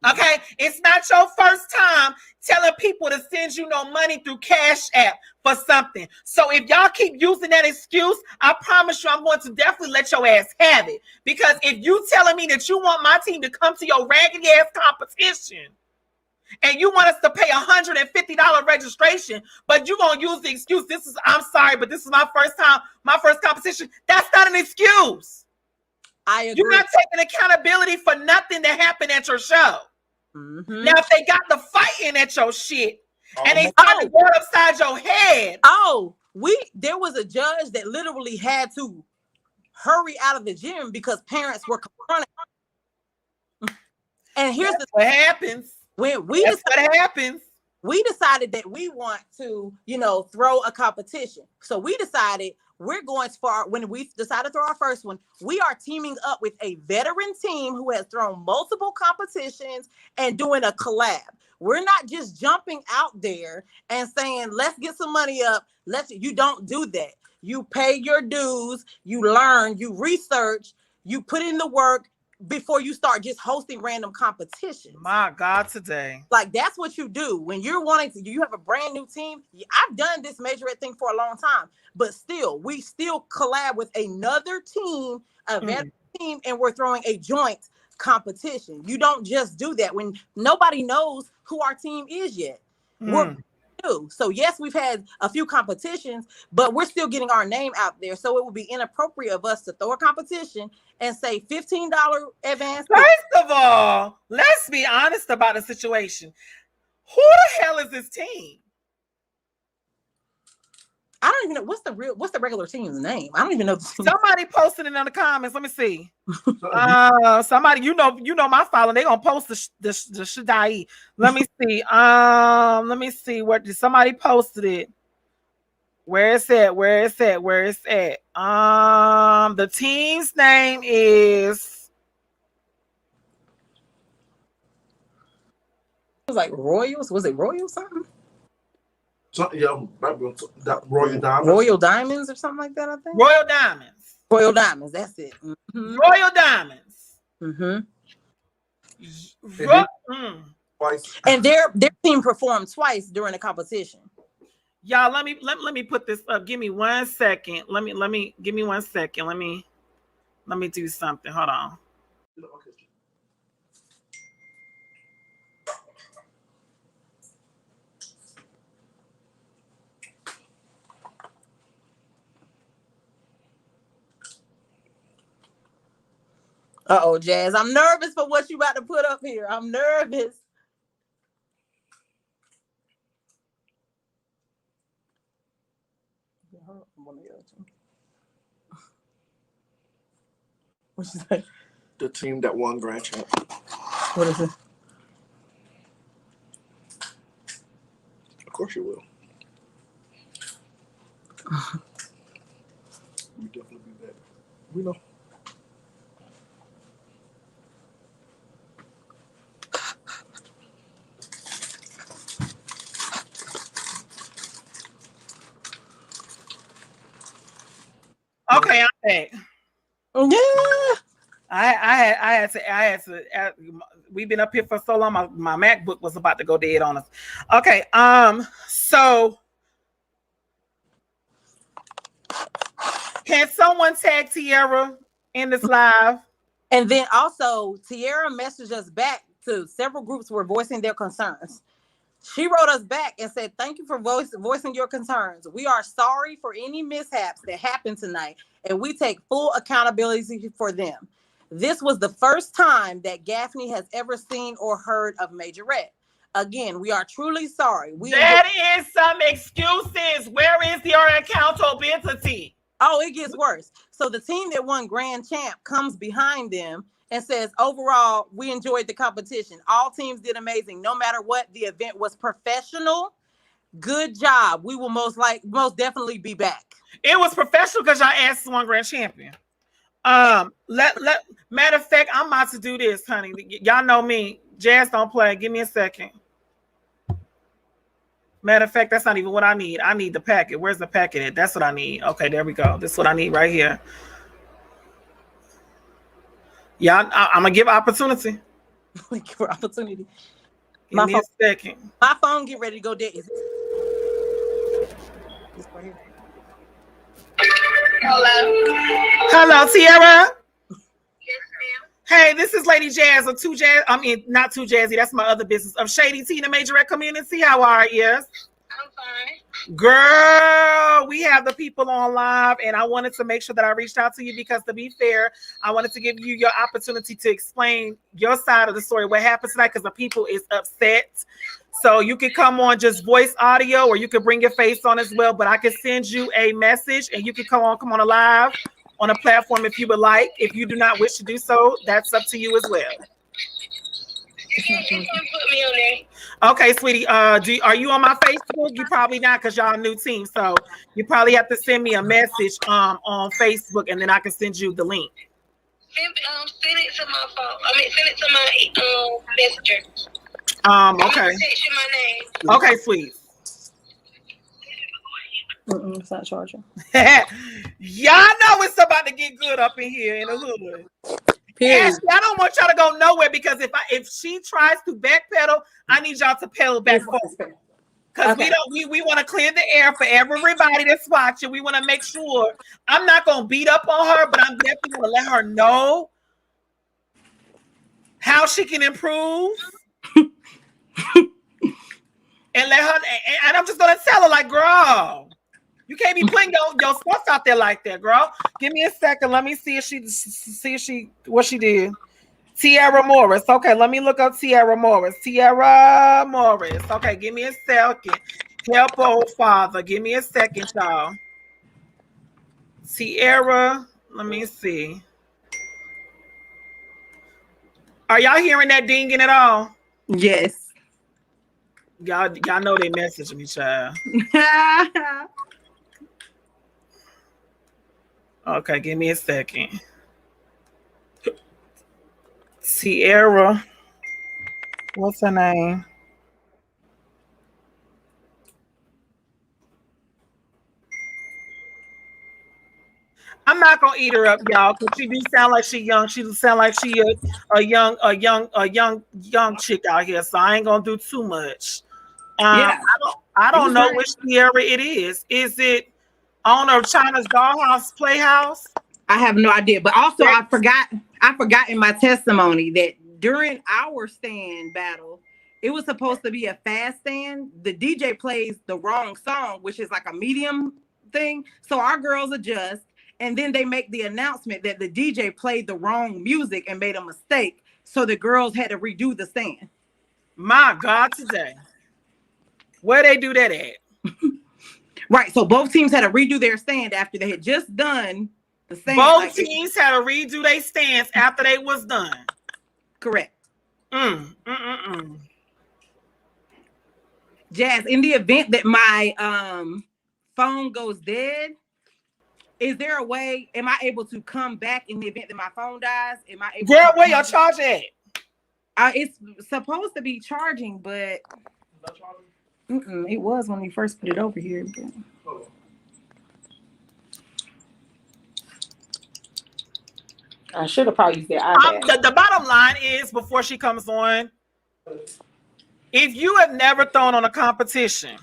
Okay, it's not your first time telling people to send you no money through Cash App for something. So if y'all keep using that excuse, I promise you I'm going to definitely let your ass have it. Because if you telling me that you want my team to come to your raggedy ass competition and you want us to pay $150 registration, but you're going to use the excuse, I'm sorry, but this is my first time, my first competition. That's not an excuse. I agree. You're not taking accountability for nothing that happened at your show. Mm-hmm. Now, if they got the fighting at your shit and they started going upside your head. There was a judge that literally had to hurry out of the gym because parents were confronting. And here's what happens. When what happens. We decided that we want to, throw a competition. So we decided we're going as far. When we decided to throw our first one, we are teaming up with a veteran team who has thrown multiple competitions and doing a collab. We're not just jumping out there and saying, let's get some money up. You don't do that. You pay your dues, you learn, you research, you put in the work before you start just hosting random competitions. My God, today. Like, that's what you do when you're you have a brand new team. I've done this Majorette thing for a long time, but we still collab with another team, a veteran team, and we're throwing a joint competition. You don't just do that when nobody knows who our team is yet. We're new. So yes, we've had a few competitions, but we're still getting our name out there. So it would be inappropriate of us to throw a competition and say $15 advance. First of all, let's be honest about the situation. Who the hell is this team? I don't even know what's the regular team's name. I don't even know. Somebody posted it in the comments. Let me see. Somebody, you know my following. They gonna post the Shaddi. Let me see. Let me see. Where did somebody posted it? Where it's at? The team's name is. It was like Royals. Was it Royals something? Royal Diamonds. Royal Diamonds or something like that, I think. Royal Diamonds. Royal Diamonds. That's it. Mm-hmm. Royal Diamonds. Twice. And their team performed twice during the competition. Y'all, let me put this up. Give me 1 second. Give me 1 second. Let me do something. Hold on. Uh-oh, Jazz. I'm nervous for what you about to put up here. I'm nervous. What's that? The team that won Grand Champ. What is it? Of course you will. We definitely be that. We know. Okay, I'm back. Yeah. I had to. We've been up here for so long. My MacBook was about to go dead on us. Okay. So can someone tag Tierra in this live? And then also, Tierra messaged us back to several groups were voicing their concerns. She wrote us back and said, "Thank you for voicing your concerns. We are sorry for any mishaps that happened tonight, and we take full accountability for them. This was the first time that Gaffney has ever seen or heard of Majorette. Again, we are truly sorry. That is some excuses. Where is your accountability? Oh, it gets worse. So the team that won Grand Champ comes behind them and says, overall, we enjoyed the competition. All teams did amazing. No matter what, the event was professional. Good job. We will most definitely be back." It was professional because y'all asked one Grand Champion. Matter of fact, I'm about to do this, honey. Y'all know me. Jazz don't play. Give me a second. Matter of fact, that's not even what I need. I need the packet. Where's the packet at? That's what I need. Okay, there we go. This is what I need right here. Yeah, I'm gonna give opportunity. Give her opportunity. Give me a second. My phone get ready to go dead. Hello, Tierra. Yes, ma'am. Hey, this is Lady Jazz of Too Jazz. I mean, not Too Jazzy. That's my other business of Shaddi Tina Majorette Community. How are you? I'm fine. Girl, we have the people on live, and I wanted to make sure that I reached out to you because, to be fair, I wanted to give you your opportunity to explain your side of the story, what happened tonight, because the people is upset. So you could come on just voice audio, or you could bring your face on as well. But I could send you a message, and you can come on a live on a platform if you would like. If you do not wish to do so, that's up to you as well. You can put me on there. Okay, sweetie. Are you on my Facebook? You probably not, because y'all a new team. So you probably have to send me a message on Facebook, and then I can send you the link. Send it to my phone. Send it to my messenger. Okay. I'm gonna text you my name. Okay, sweet. It's not charging. Y'all know it's about to get good up in here in a little bit. Ashley, I don't want y'all to go nowhere, because if she tries to backpedal, I need y'all to pedal back forward. Because we want to clear the air for everybody that's watching. We want to make sure. I'm not gonna beat up on her, but I'm definitely gonna let her know how she can improve. And let her, and I'm just gonna tell her, like, girl, you can't be putting your stuff out there like that, girl. Give me a second. Let me see what she did. Tierra Morris. Okay, let me look up Tierra Morris. Tierra Morris. Okay, give me a second. Help, old father. Give me a second, y'all. Tierra. Let me see. Are y'all hearing that dinging at all? Yes. Y'all know they messaged me, child. Okay, give me a second. Tierra. What's her name? I'm not gonna eat her up, y'all, because she do sound like she young. She do sound like she a young chick out here. So I ain't gonna do too much. Yeah. I don't know which Tierra it is. Is it owner of China's Dollhouse Playhouse? I have no idea. But also, I forgot in my testimony that during our stand battle, it was supposed to be a fast stand. The DJ plays the wrong song, which is like a medium thing. So our girls adjust, and then they make the announcement that the DJ played the wrong music and made a mistake. So the girls had to redo the stand. My God, today. Where they do that at? Right. So both teams had to redo their stand after they had just done the stand. Both teams had to redo their stands after they was done. Correct. Jazz, in the event that my phone goes dead, is there a way? Am I able to come back in the event that my phone dies? Am I able? Girl, where your charge at? It's supposed to be charging, but it was when we first put it over here. I should have probably used their iPad. The bottom line is, before she comes on, if you have never thrown on a competition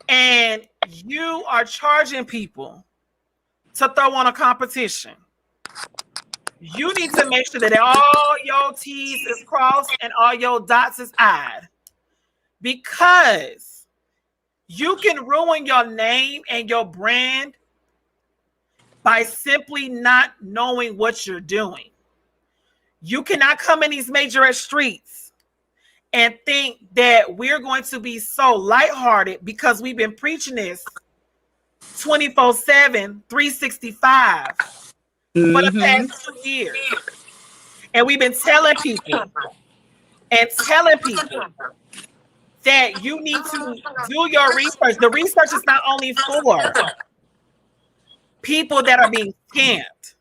and you are charging people to throw on a competition, you need to make sure that all your T's is crossed and all your dots is I'd, because you can ruin your name and your brand by simply not knowing what you're doing. You cannot come in these Majorette streets and think that we're going to be so lighthearted because we've been preaching this 24/7, 365 for the past 2 years. And we've been telling people that you need to do your research. The research is not only for people that are being scammed.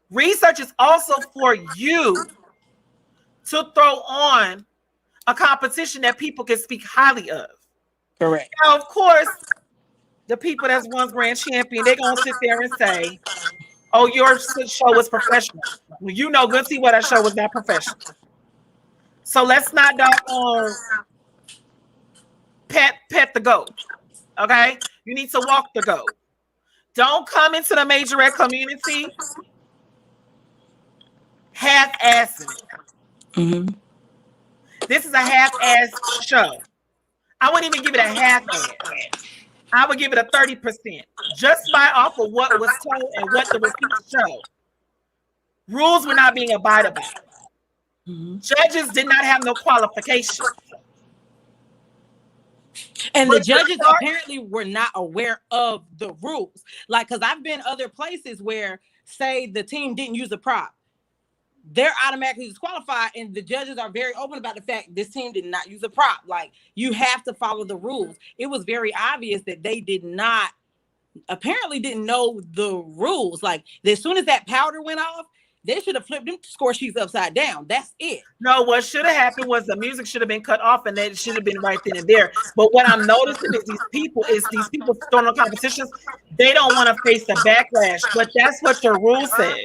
Research is also for you to throw on a competition that people can speak highly of. Correct. Now, of course, the people that's once grand champion, they're going to sit there and say, oh, your show was professional. Well, you know good see what that show was not professional. So let's not pet the goat. Okay? You need to walk the goat. Don't come into the Majorette community half-assing. Mm-hmm. This is a half-ass show. I wouldn't even give it a half-ass. I would give it a 30%, just by off of what was told and what the receipts show. Rules were not being abided by. Mm-hmm. Judges did not have no qualification. And the judges apparently were not aware of the rules. Like, because I've been other places where, say, the team didn't use a prop, they're automatically disqualified, and the judges are very open about the fact this team did not use a prop. Like, you have to follow the rules. It was very obvious that they apparently didn't know the rules. Like, as soon as that powder went off, they should have flipped them score sheets upside down. That's it. No, what should have happened was the music should have been cut off, and that should have been right then and there. But what I'm noticing is these people throwing on competitions, they don't want to face the backlash. But that's what your rule says.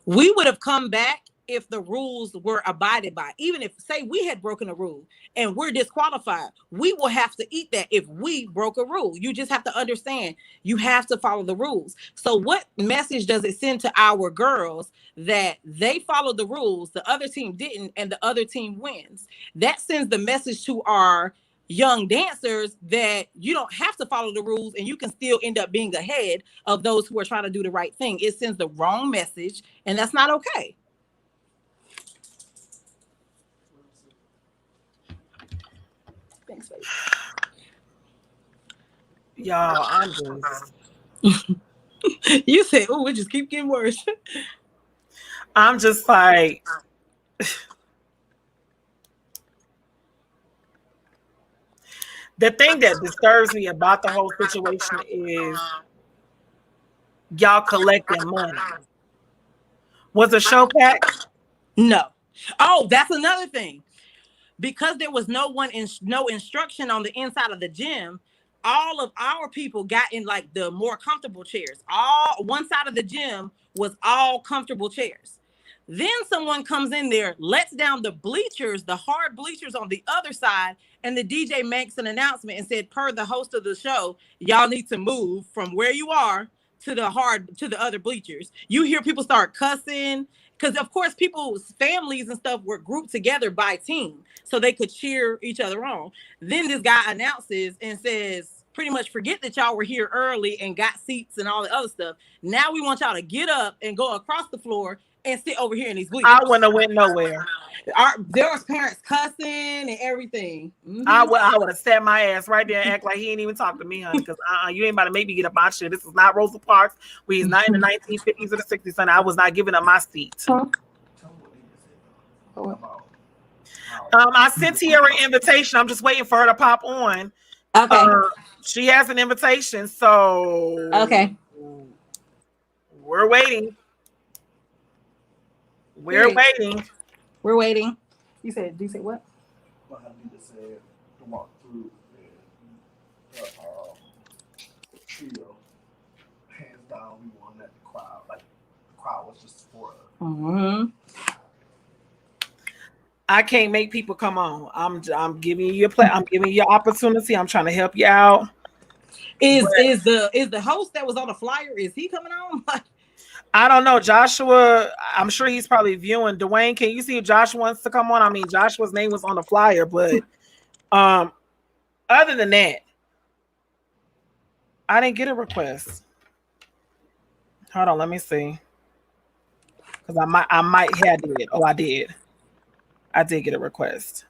We would have come back if the rules were abided by. Even if, say, we had broken a rule and we're disqualified, we will have to eat that if we broke a rule. You just have to understand, you have to follow the rules. So what message does it send to our girls that they followed the rules, the other team didn't, and the other team wins? That sends the message to our young dancers that you don't have to follow the rules and you can still end up being ahead of those who are trying to do the right thing. It sends the wrong message, and that's not okay. Thanks, baby. Y'all, I'm just... You said, oh, it just keep getting worse. I'm just like... The thing that disturbs me about the whole situation is y'all collecting money. Was the show packed? No. Oh, that's another thing. Because there was no instruction on the inside of the gym, all of our people got in like the more comfortable chairs. One side of the gym was all comfortable chairs. Then someone comes in there, lets down the bleachers, the hard bleachers on the other side, and the DJ makes an announcement and said, per the host of the show, y'all need to move from where you are to the other bleachers. You hear people start cussing, because of course people's families and stuff were grouped together by team so they could cheer each other on. Then this guy announces and says, pretty much, forget that y'all were here early and got seats and all the other stuff. Now we want y'all to get up and go across the floor and sit over here in these bleachers. I wouldn't have went nowhere. There was parents cussing and everything. Mm-hmm. I would have sat my ass right there and act like he ain't even talk to me, honey, because you ain't about to make me get up my shit. This is not Rosa Parks. We is not in the 1950s or the 60s, and I was not giving up my seat. I sent Tiara an invitation. I'm just waiting for her to pop on. Okay. She has an invitation, so okay. We're waiting. We're waiting. We're waiting. You said what? Well, I need to say to walk through the trio. Hands down, we won that crowd. Like crowd was just supportive. Mm-hmm. I can't make people come on. I'm giving you your play. I'm giving you your opportunity. I'm trying to help you out. Is the host that was on the flyer? Is he coming on? I don't know. Joshua, I'm sure he's probably viewing. Dwayne, can you see if Josh wants to come on? I mean, Joshua's name was on the flyer, but other than that, I didn't get a request. Hold on, let me see. Because I might have did. Oh, I did. I did get a request.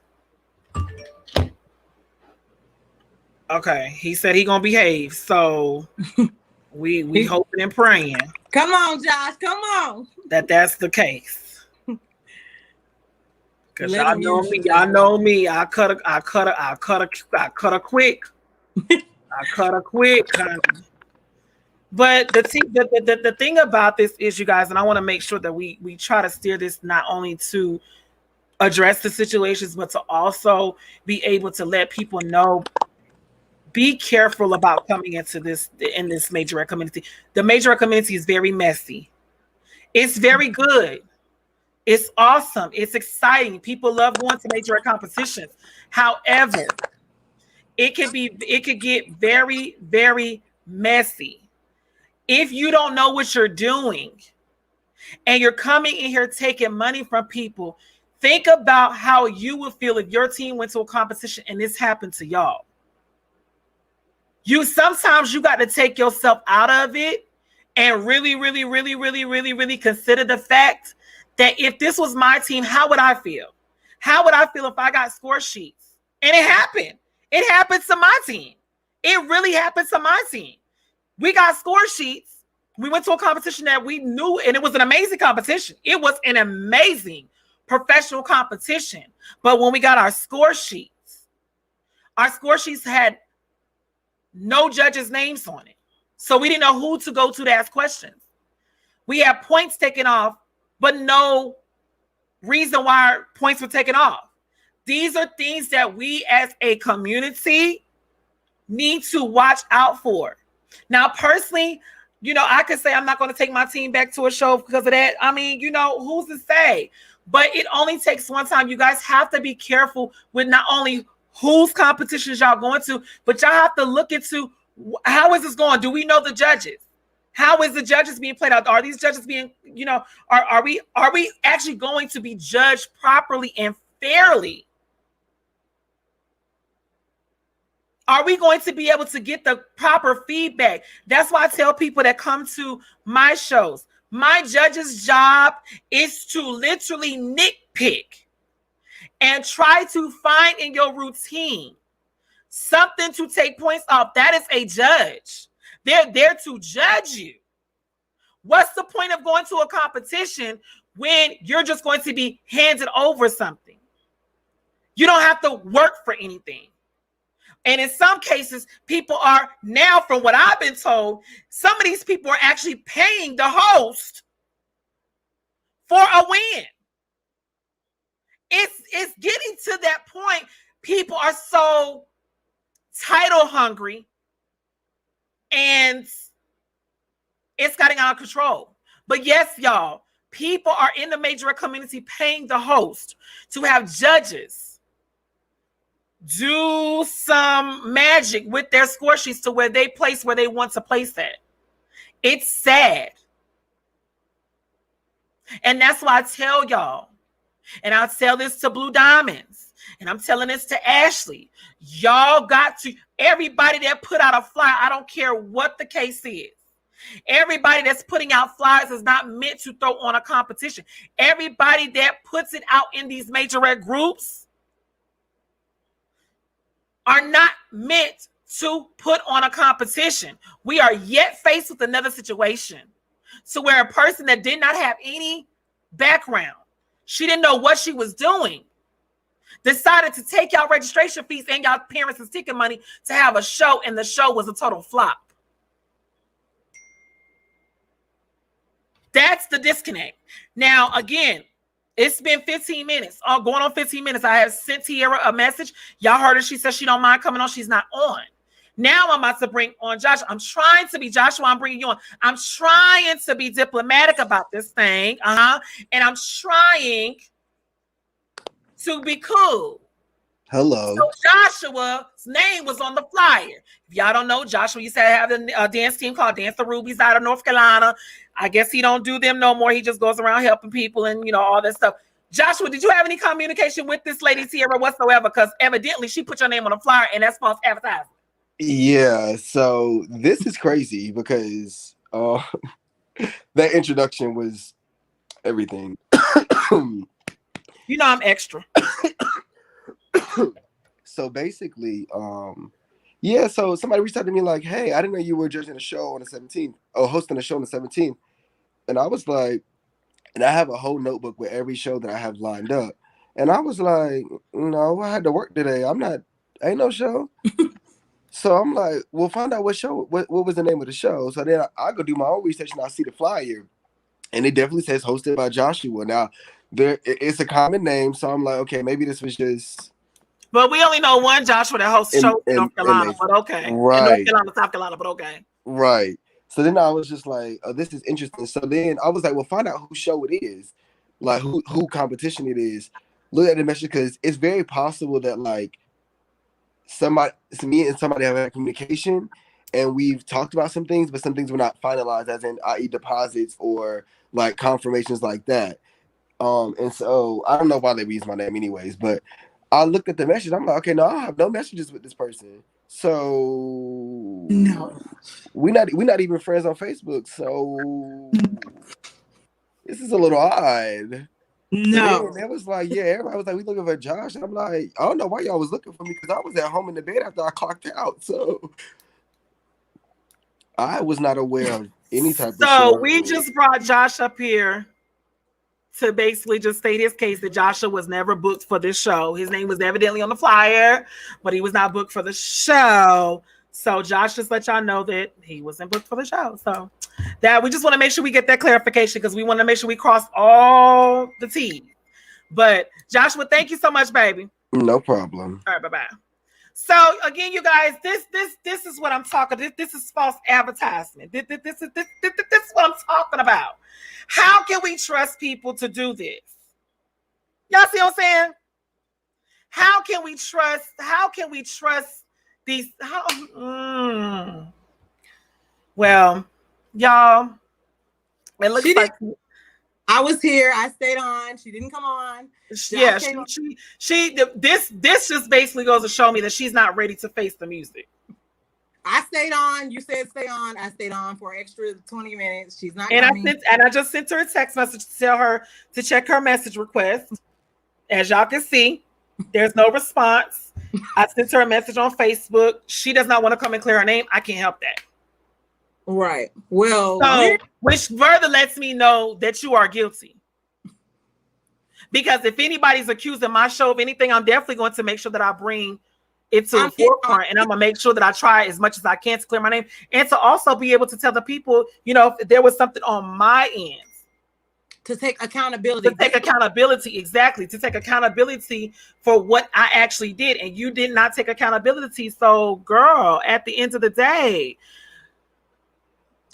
Okay, he said he gonna behave, so we hoping and praying. Come on, Josh. Come on. That's the case. Cause y'all know me. I cut her quick. Honey. But the thing about this is, you guys, and I want to make sure that we try to steer this not only to address the situations, but to also be able to let people know, be careful about coming into this Majorette community. The Majorette community is very messy. It's very good. It's awesome. It's exciting. People love going to Majorette competitions. However, it could get very, very messy. If you don't know what you're doing and you're coming in here taking money from people, think about how you would feel if your team went to a competition and this happened to y'all. Sometimes you got to take yourself out of it and really, really, really, really, really, really consider the fact that if this was my team, how would I feel? How would I feel if I got score sheets? And it happened. It happened to my team. It really happened to my team. We got score sheets. We went to a competition that we knew, and it was an amazing competition. It was an amazing professional competition. But when we got our score sheets had no judges' names on it. So we didn't know who to go to ask questions. We had points taken off, but no reason why points were taken off. These are things that we as a community need to watch out for. Now, personally, I could say I'm not going to take my team back to a show because of that. I mean, who's to say? But it only takes one time. You guys have to be careful with not only whose competitions y'all going to, but y'all have to look into how is this going? Do we know the judges? How is the judges being played out? Are these judges being, are we actually going to be judged properly and fairly? Are we going to be able to get the proper feedback? That's why I tell people that come to my shows, my judge's job is to literally nitpick and try to find in your routine something to take points off. That is a judge. They're there to judge you. What's the point of going to a competition when you're just going to be handed over something? You don't have to work for anything. And in some cases, people are now, from what I've been told, some of these people are actually paying the host for a win. It's getting to that point. People are so title hungry and it's getting out of control. But yes, y'all, people are in the Majorette community paying the host to have judges do some magic with their score sheets to where they place where they want to place at. It's sad. And that's why I tell y'all, and I'll tell this to Blue Diamonds, and I'm telling this to Ashley, y'all got to, everybody that put out a flyer, I don't care what the case is. Everybody that's putting out flyers is not meant to throw on a competition. Everybody that puts it out in these Majorette groups are not meant to put on a competition. We are yet faced with another situation. So where a person that did not have any background, she didn't know what she was doing, decided to take y'all registration fees and y'all parents' ticket money to have a show, and the show was a total flop. That's the disconnect. Now, again, it's been 15 minutes, going on 15 minutes. I have sent Tiara a message. Y'all heard her. She says she don't mind coming on. She's not on. Now I'm about to bring on Joshua. I'm trying to be Joshua. I'm bringing you on. I'm trying to be diplomatic about this thing. And I'm trying to be cool. Hello. So Joshua's name was on the flyer. If y'all don't know, Joshua used to have a dance team called Dance the Rubies out of North Carolina. I guess he don't do them no more. He just goes around helping people and all that stuff. Joshua, did you have any communication with this lady Tierra whatsoever? Because evidently she put your name on the flyer and that's false advertising. Yeah, so this is crazy because that introduction was everything. I'm extra. So basically, yeah, so somebody reached out to me like, hey, I didn't know you were judging a show on the 17th or hosting a show on the 17th. And I was like, and I have a whole notebook with every show that I have lined up. And I was like, no, I had to work today. Ain't no show. So I'm like, well, find out what was the name of the show. So then I go do my own research and I see the flyer. And it definitely says hosted by Joshua. Now, it's a common name. So I'm like, okay, maybe this was just. But we only know one Joshua that hosts shows in North Carolina, but okay. Right. In North Carolina, South Carolina, but okay. Right. So then I was just like, oh, this is interesting. So then I was like, well, find out whose show it is. Like who competition it is. Look at the message because it's very possible that like me and somebody have had communication and we've talked about some things, but some things were not finalized, as in i.e. deposits or like confirmations like that. And so I don't know why they use my name anyways, but I looked at the message. I'm like, okay, no, I have no messages with this person. So no, we're not even friends on Facebook. So this is a little odd. No, So it was like, yeah, everybody was like, we looking for Josh. And I'm like, I don't know why y'all was looking for me because I was at home in the bed after I clocked out. So I was not aware of any type of. So we just brought Josh up here to basically just state his case that Joshua was never booked for this show. His name was evidently on the flyer, but he was not booked for the show. So Josh just let y'all know that he wasn't booked for the show. So that we just want to make sure we get that clarification because we want to make sure we cross all the T's. But Joshua, thank you so much, baby. No problem. All right, bye-bye. So again, you guys, this is what I'm talking. This is false advertisement. This is what I'm talking about. How can we trust people to do this? Y'all see what I'm saying? How can we trust these? Well, y'all, it looks like I was here. I stayed on. She didn't come on. Yeah, this just basically goes to show me that she's not ready to face the music. I stayed on. You said stay on. I stayed on for an extra 20 minutes. She's not coming. I just sent her a text message to tell her to check her message request. As y'all can see, there's no response. I sent her a message on Facebook. She does not want to come and clear her name. I can't help that. Right. Well, so, which further lets me know that you are guilty. Because if anybody's accusing my show of anything, I'm definitely going to make sure that I bring it to the forefront, and I'm gonna make sure that I try as much as I can to clear my name and to also be able to tell the people, if there was something on my end. To take accountability. Exactly. To take accountability for what I actually did. And you did not take accountability. So, girl, at the end of the day,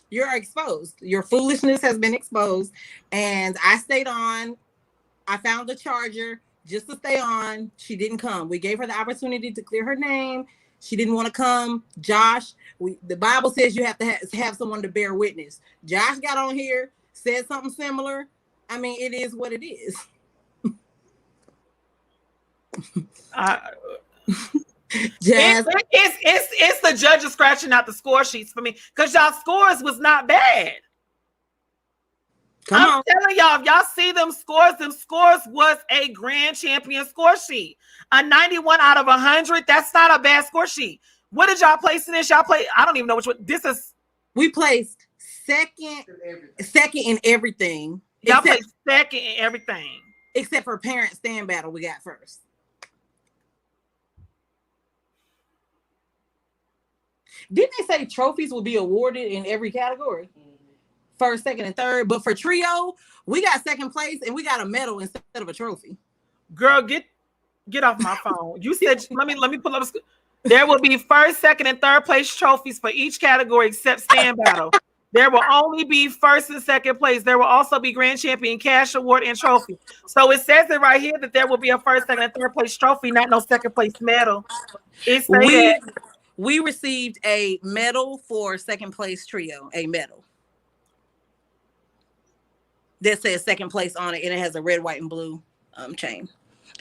you're exposed. Your foolishness has been exposed. And I stayed on. I found the charger just to stay on. She didn't come. We gave her the opportunity to clear her name. She didn't want to come. Josh, the Bible says you have to have someone to bear witness. Josh got on here, said something similar. I mean, it is what it is. Jazz, it's the judges scratching out the score sheets for me because y'all scores was not bad. I'm telling y'all, if y'all see them scores was a grand champion score sheet. A 91 out of 100, that's not a bad score sheet. What did y'all place in this? Y'all play, I don't even know which one. This is. We placed second in everything. Y'all placed second in everything. Except for parent stand battle, we got first. Didn't they say trophies will be awarded in every category? First, second, and third. But for trio, we got second place and we got a medal instead of a trophy. Girl, get off my phone. You said let me pull up. There will be first, second, and third place trophies for each category except stand battle. There will only be first and second place. There will also be grand champion cash award and trophy. So it says it right here that there will be a first, second, and third place trophy, not no second place medal. It say that. We received a medal for second place trio, a medal that says second place on it, and it has a red, white, and blue chain.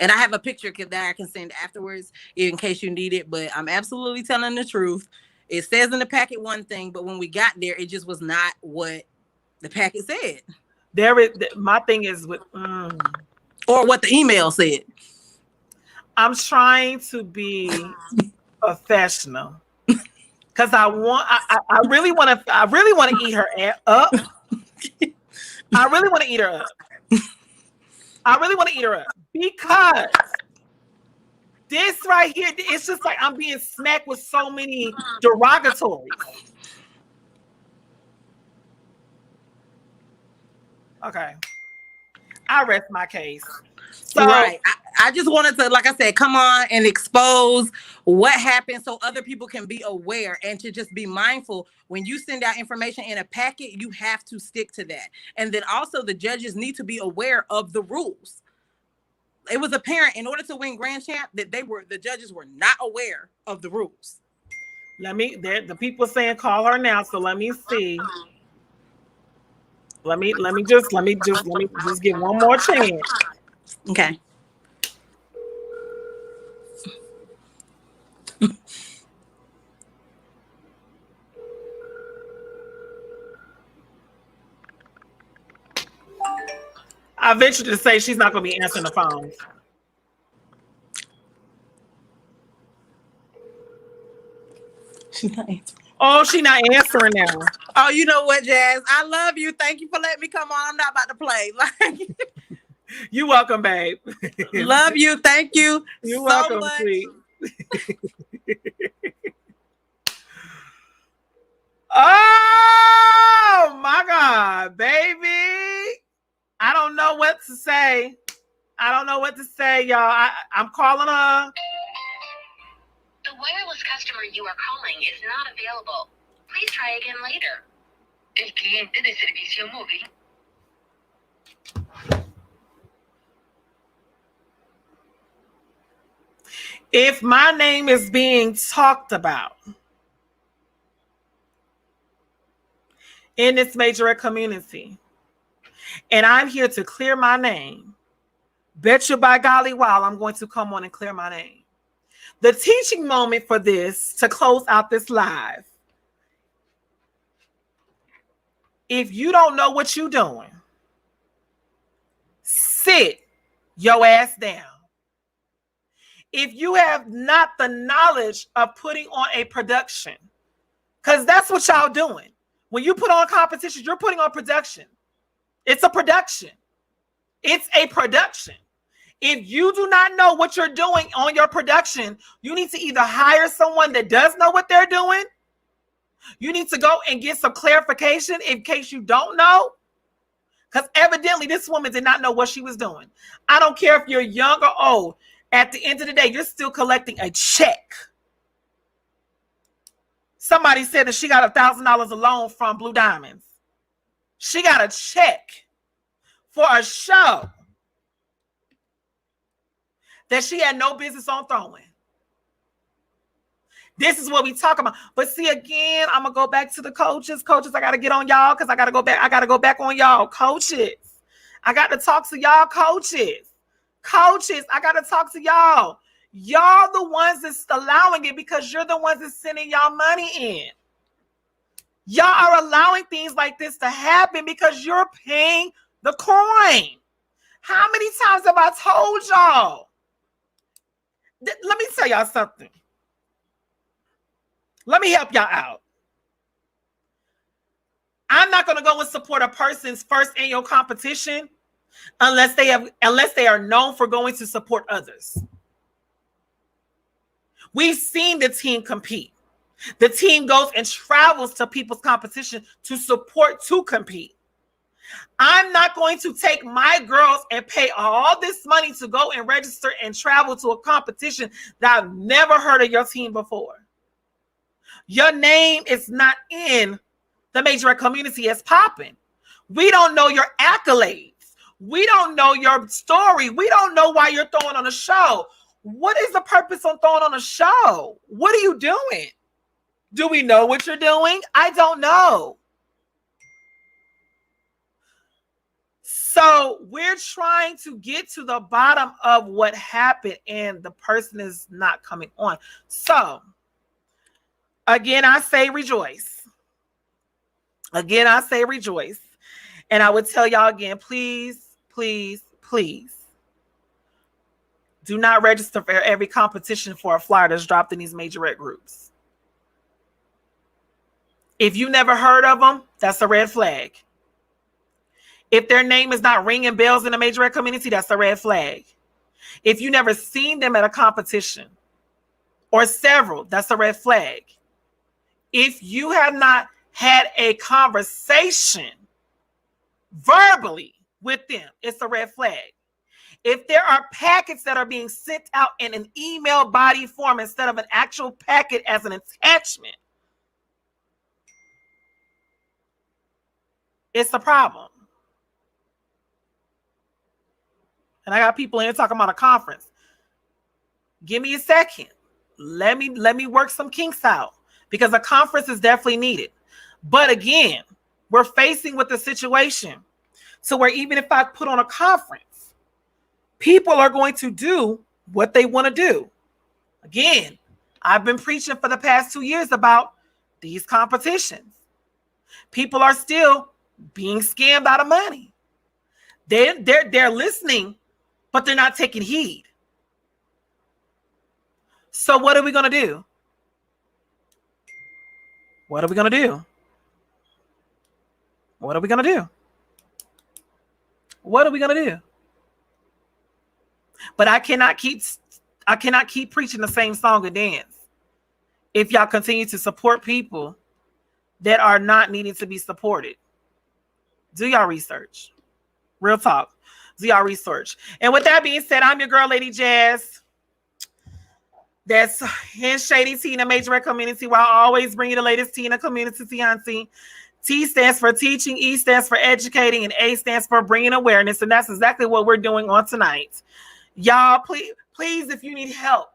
And I have a picture that I can send afterwards in case you need it, but I'm absolutely telling the truth. It says in the packet one thing, but when we got there, it just was not what the packet said. My thing is with or what the email said. I'm trying to be professional because I really want to eat her up. I really want to eat her up. I really want to eat her up because this right here, it's just like I'm being smacked with so many derogatories. Okay. I rest my case. So, right. I just wanted to, like I said, come on and expose what happened so other people can be aware and to just be mindful. When you send out information in a packet, you have to stick to that. And then also the judges need to be aware of the rules. It was apparent in order to win Grand Champ that the judges were not aware of the rules. The people saying call her now. So let me see. Let me just give one more chance. Okay. I venture to say she's not going to be answering the phone. She's not answering. Oh, she's not answering now. Oh, you know what, Jazz? I love you. Thank you for letting me come on. I'm not about to play. Like, you're welcome, babe. Love you. Thank you. You're so welcome, much. sweet. Oh my God, baby. I don't know what to say. Y'all. I'm calling her. The wireless customer you are calling is not available. Please try again later. El cliente de servicio móvil. If my name is being talked about in this Majorette community, and I'm here to clear my name, bet you by golly while I'm going to come on and clear my name. The teaching moment for this, to close out this live, if you don't know what you're doing, sit your ass down. If you have not the knowledge of putting on a production, because that's what y'all doing. When you put on competitions, you're putting on production. It's a production. It's a production. If you do not know what you're doing on your production, you need to either hire someone that does know what they're doing. You need to go and get some clarification in case you don't know. Because evidently this woman did not know what she was doing. I don't care if you're young or old. At the end of the day, you're still collecting a check. Somebody said that she got $1,000 a loan from Blue Diamonds. She got a check for a show that she had no business on throwing. This is what we talk about. But see, again, I'm going to go back to the coaches. Coaches, I got to get on y'all because I got to go back. I got to go back on y'all. Coaches, I got to talk to y'all coaches. Coaches, I got to talk to y'all. Y'all the ones that's allowing it because you're the ones that's sending y'all money in. Y'all are allowing things like this to happen because you're paying the coin. How many times have I told y'all? Let me tell y'all something. Let me help y'all out. I'm not going to go and support a person's first annual competition unless they are known for going to support others. We've seen the team compete. The team goes and travels to people's competition to support, to compete. I'm not going to take my girls and pay all this money to go and register and travel to a competition that I've never heard of your team before. Your name is not in the Majorette community as popping. We don't know your accolades. We don't know your story. We don't know why you're throwing on a show. What is the purpose on throwing on a show? What are you doing? Do we know what you're doing? I don't know. So we're trying to get to the bottom of what happened, and the person is not coming on. So again, I say rejoice. Again, I say rejoice. And I would tell y'all again, please, please, please do not register for every competition for a flyer that's dropped in these Majorette groups. If you never heard of them, that's a red flag. If their name is not ringing bells in the Majorette community, that's a red flag. If you never seen them at a competition or several, that's a red flag. If you have not had a conversation verbally with them, it's a red flag. If there are packets that are being sent out in an email body form instead of an actual packet as an attachment, it's a problem. And I got people in here talking about a conference. Give me a second. Let me work some kinks out, because a conference is definitely needed. But again, we're facing with the situation. So where even if I put on a conference, people are going to do what they want to do. Again, I've been preaching for the past 2 years about these competitions. People are still being scammed out of money. They're listening, but they're not taking heed. So what are we going to do? What are we going to do? What are we going to do? What are we going to do? But I cannot keep preaching the same song and dance if y'all continue to support people that are not needing to be supported. Do y'all research. Real talk. Do y'all research. And with that being said, I'm your girl, Lady Jazz. That's in Shady Tea in the Majorette community, where I always bring you the latest tea in the community, Auntie. T stands for teaching, E stands for educating, and A stands for bringing awareness. And that's exactly what we're doing on tonight. Y'all, please, if you need help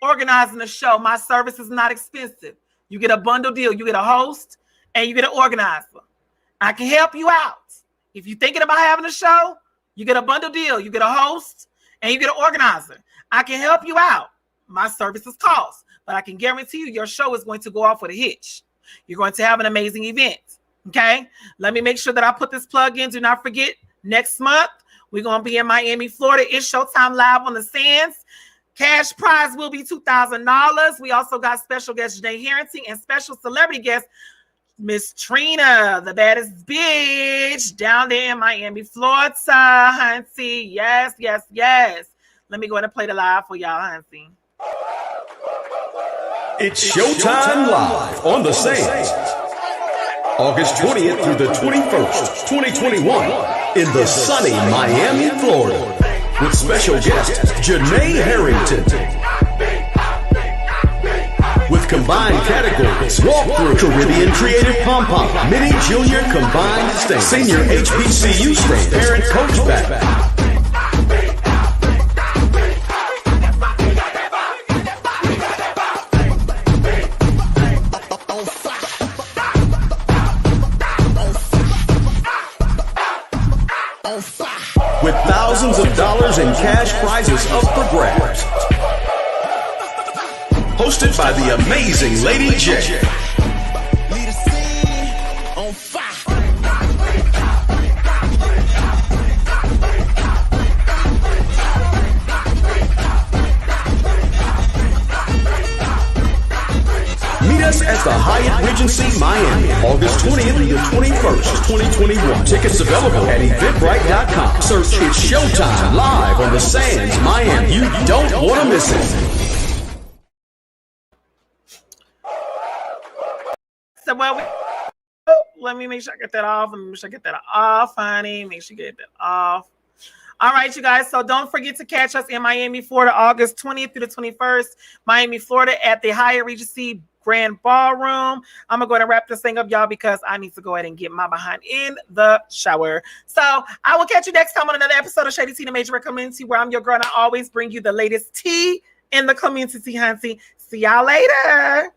organizing the show, my service is not expensive. You get a bundle deal. You get a host and you get an organizer. I can help you out. If you're thinking about having a show, you get a bundle deal. You get a host and you get an organizer. I can help you out. My services cost, but I can guarantee you your show is going to go off with a hitch. You're going to have an amazing event. Okay. Let me make sure that I put this plug in. Do not forget, next month, we're going to be in Miami, Florida. It's Showtime Live on the Sands. Cash prize will be $2,000. We also got special guest Janae Harrington and special celebrity guest Miss Trina, the baddest bitch down there in Miami, Florida. Hunty. Yes, yes, yes. Let me go ahead and play the live for y'all, Hunty. It's Showtime Live on the Sands, August 20th through the 21st, 2021, in the sunny Miami, Florida, with special guest Janae Harrington. With combined categories, walkthrough, Caribbean Creative Pom-Pom, Mini Junior Combined Stand, Senior HBCU Stand, Parent Coach Back. With thousands of dollars in cash prizes up for grabs. Hosted by the amazing Lady J. Meet us at the Hyatt Regency Miami, August 20th through the 21st, 2021. Tickets available at eventbrite.com. Search It's Showtime Live on the Sands, Miami. You don't want to miss it. So Let me make sure I get that off. Let me make sure I get that off, honey. Make sure you get that off. All right, you guys. So don't forget to catch us in Miami, Florida, August 20th through the 21st. Miami, Florida, at the Hyatt Regency Grand Ballroom. I'm going to go ahead and wrap this thing up, y'all, because I need to go ahead and get my behind in the shower. So I will catch you next time on another episode of Shaddi Tina Majorette Community, where I'm your girl and I always bring you the latest tea in the community, Hansi. See y'all later.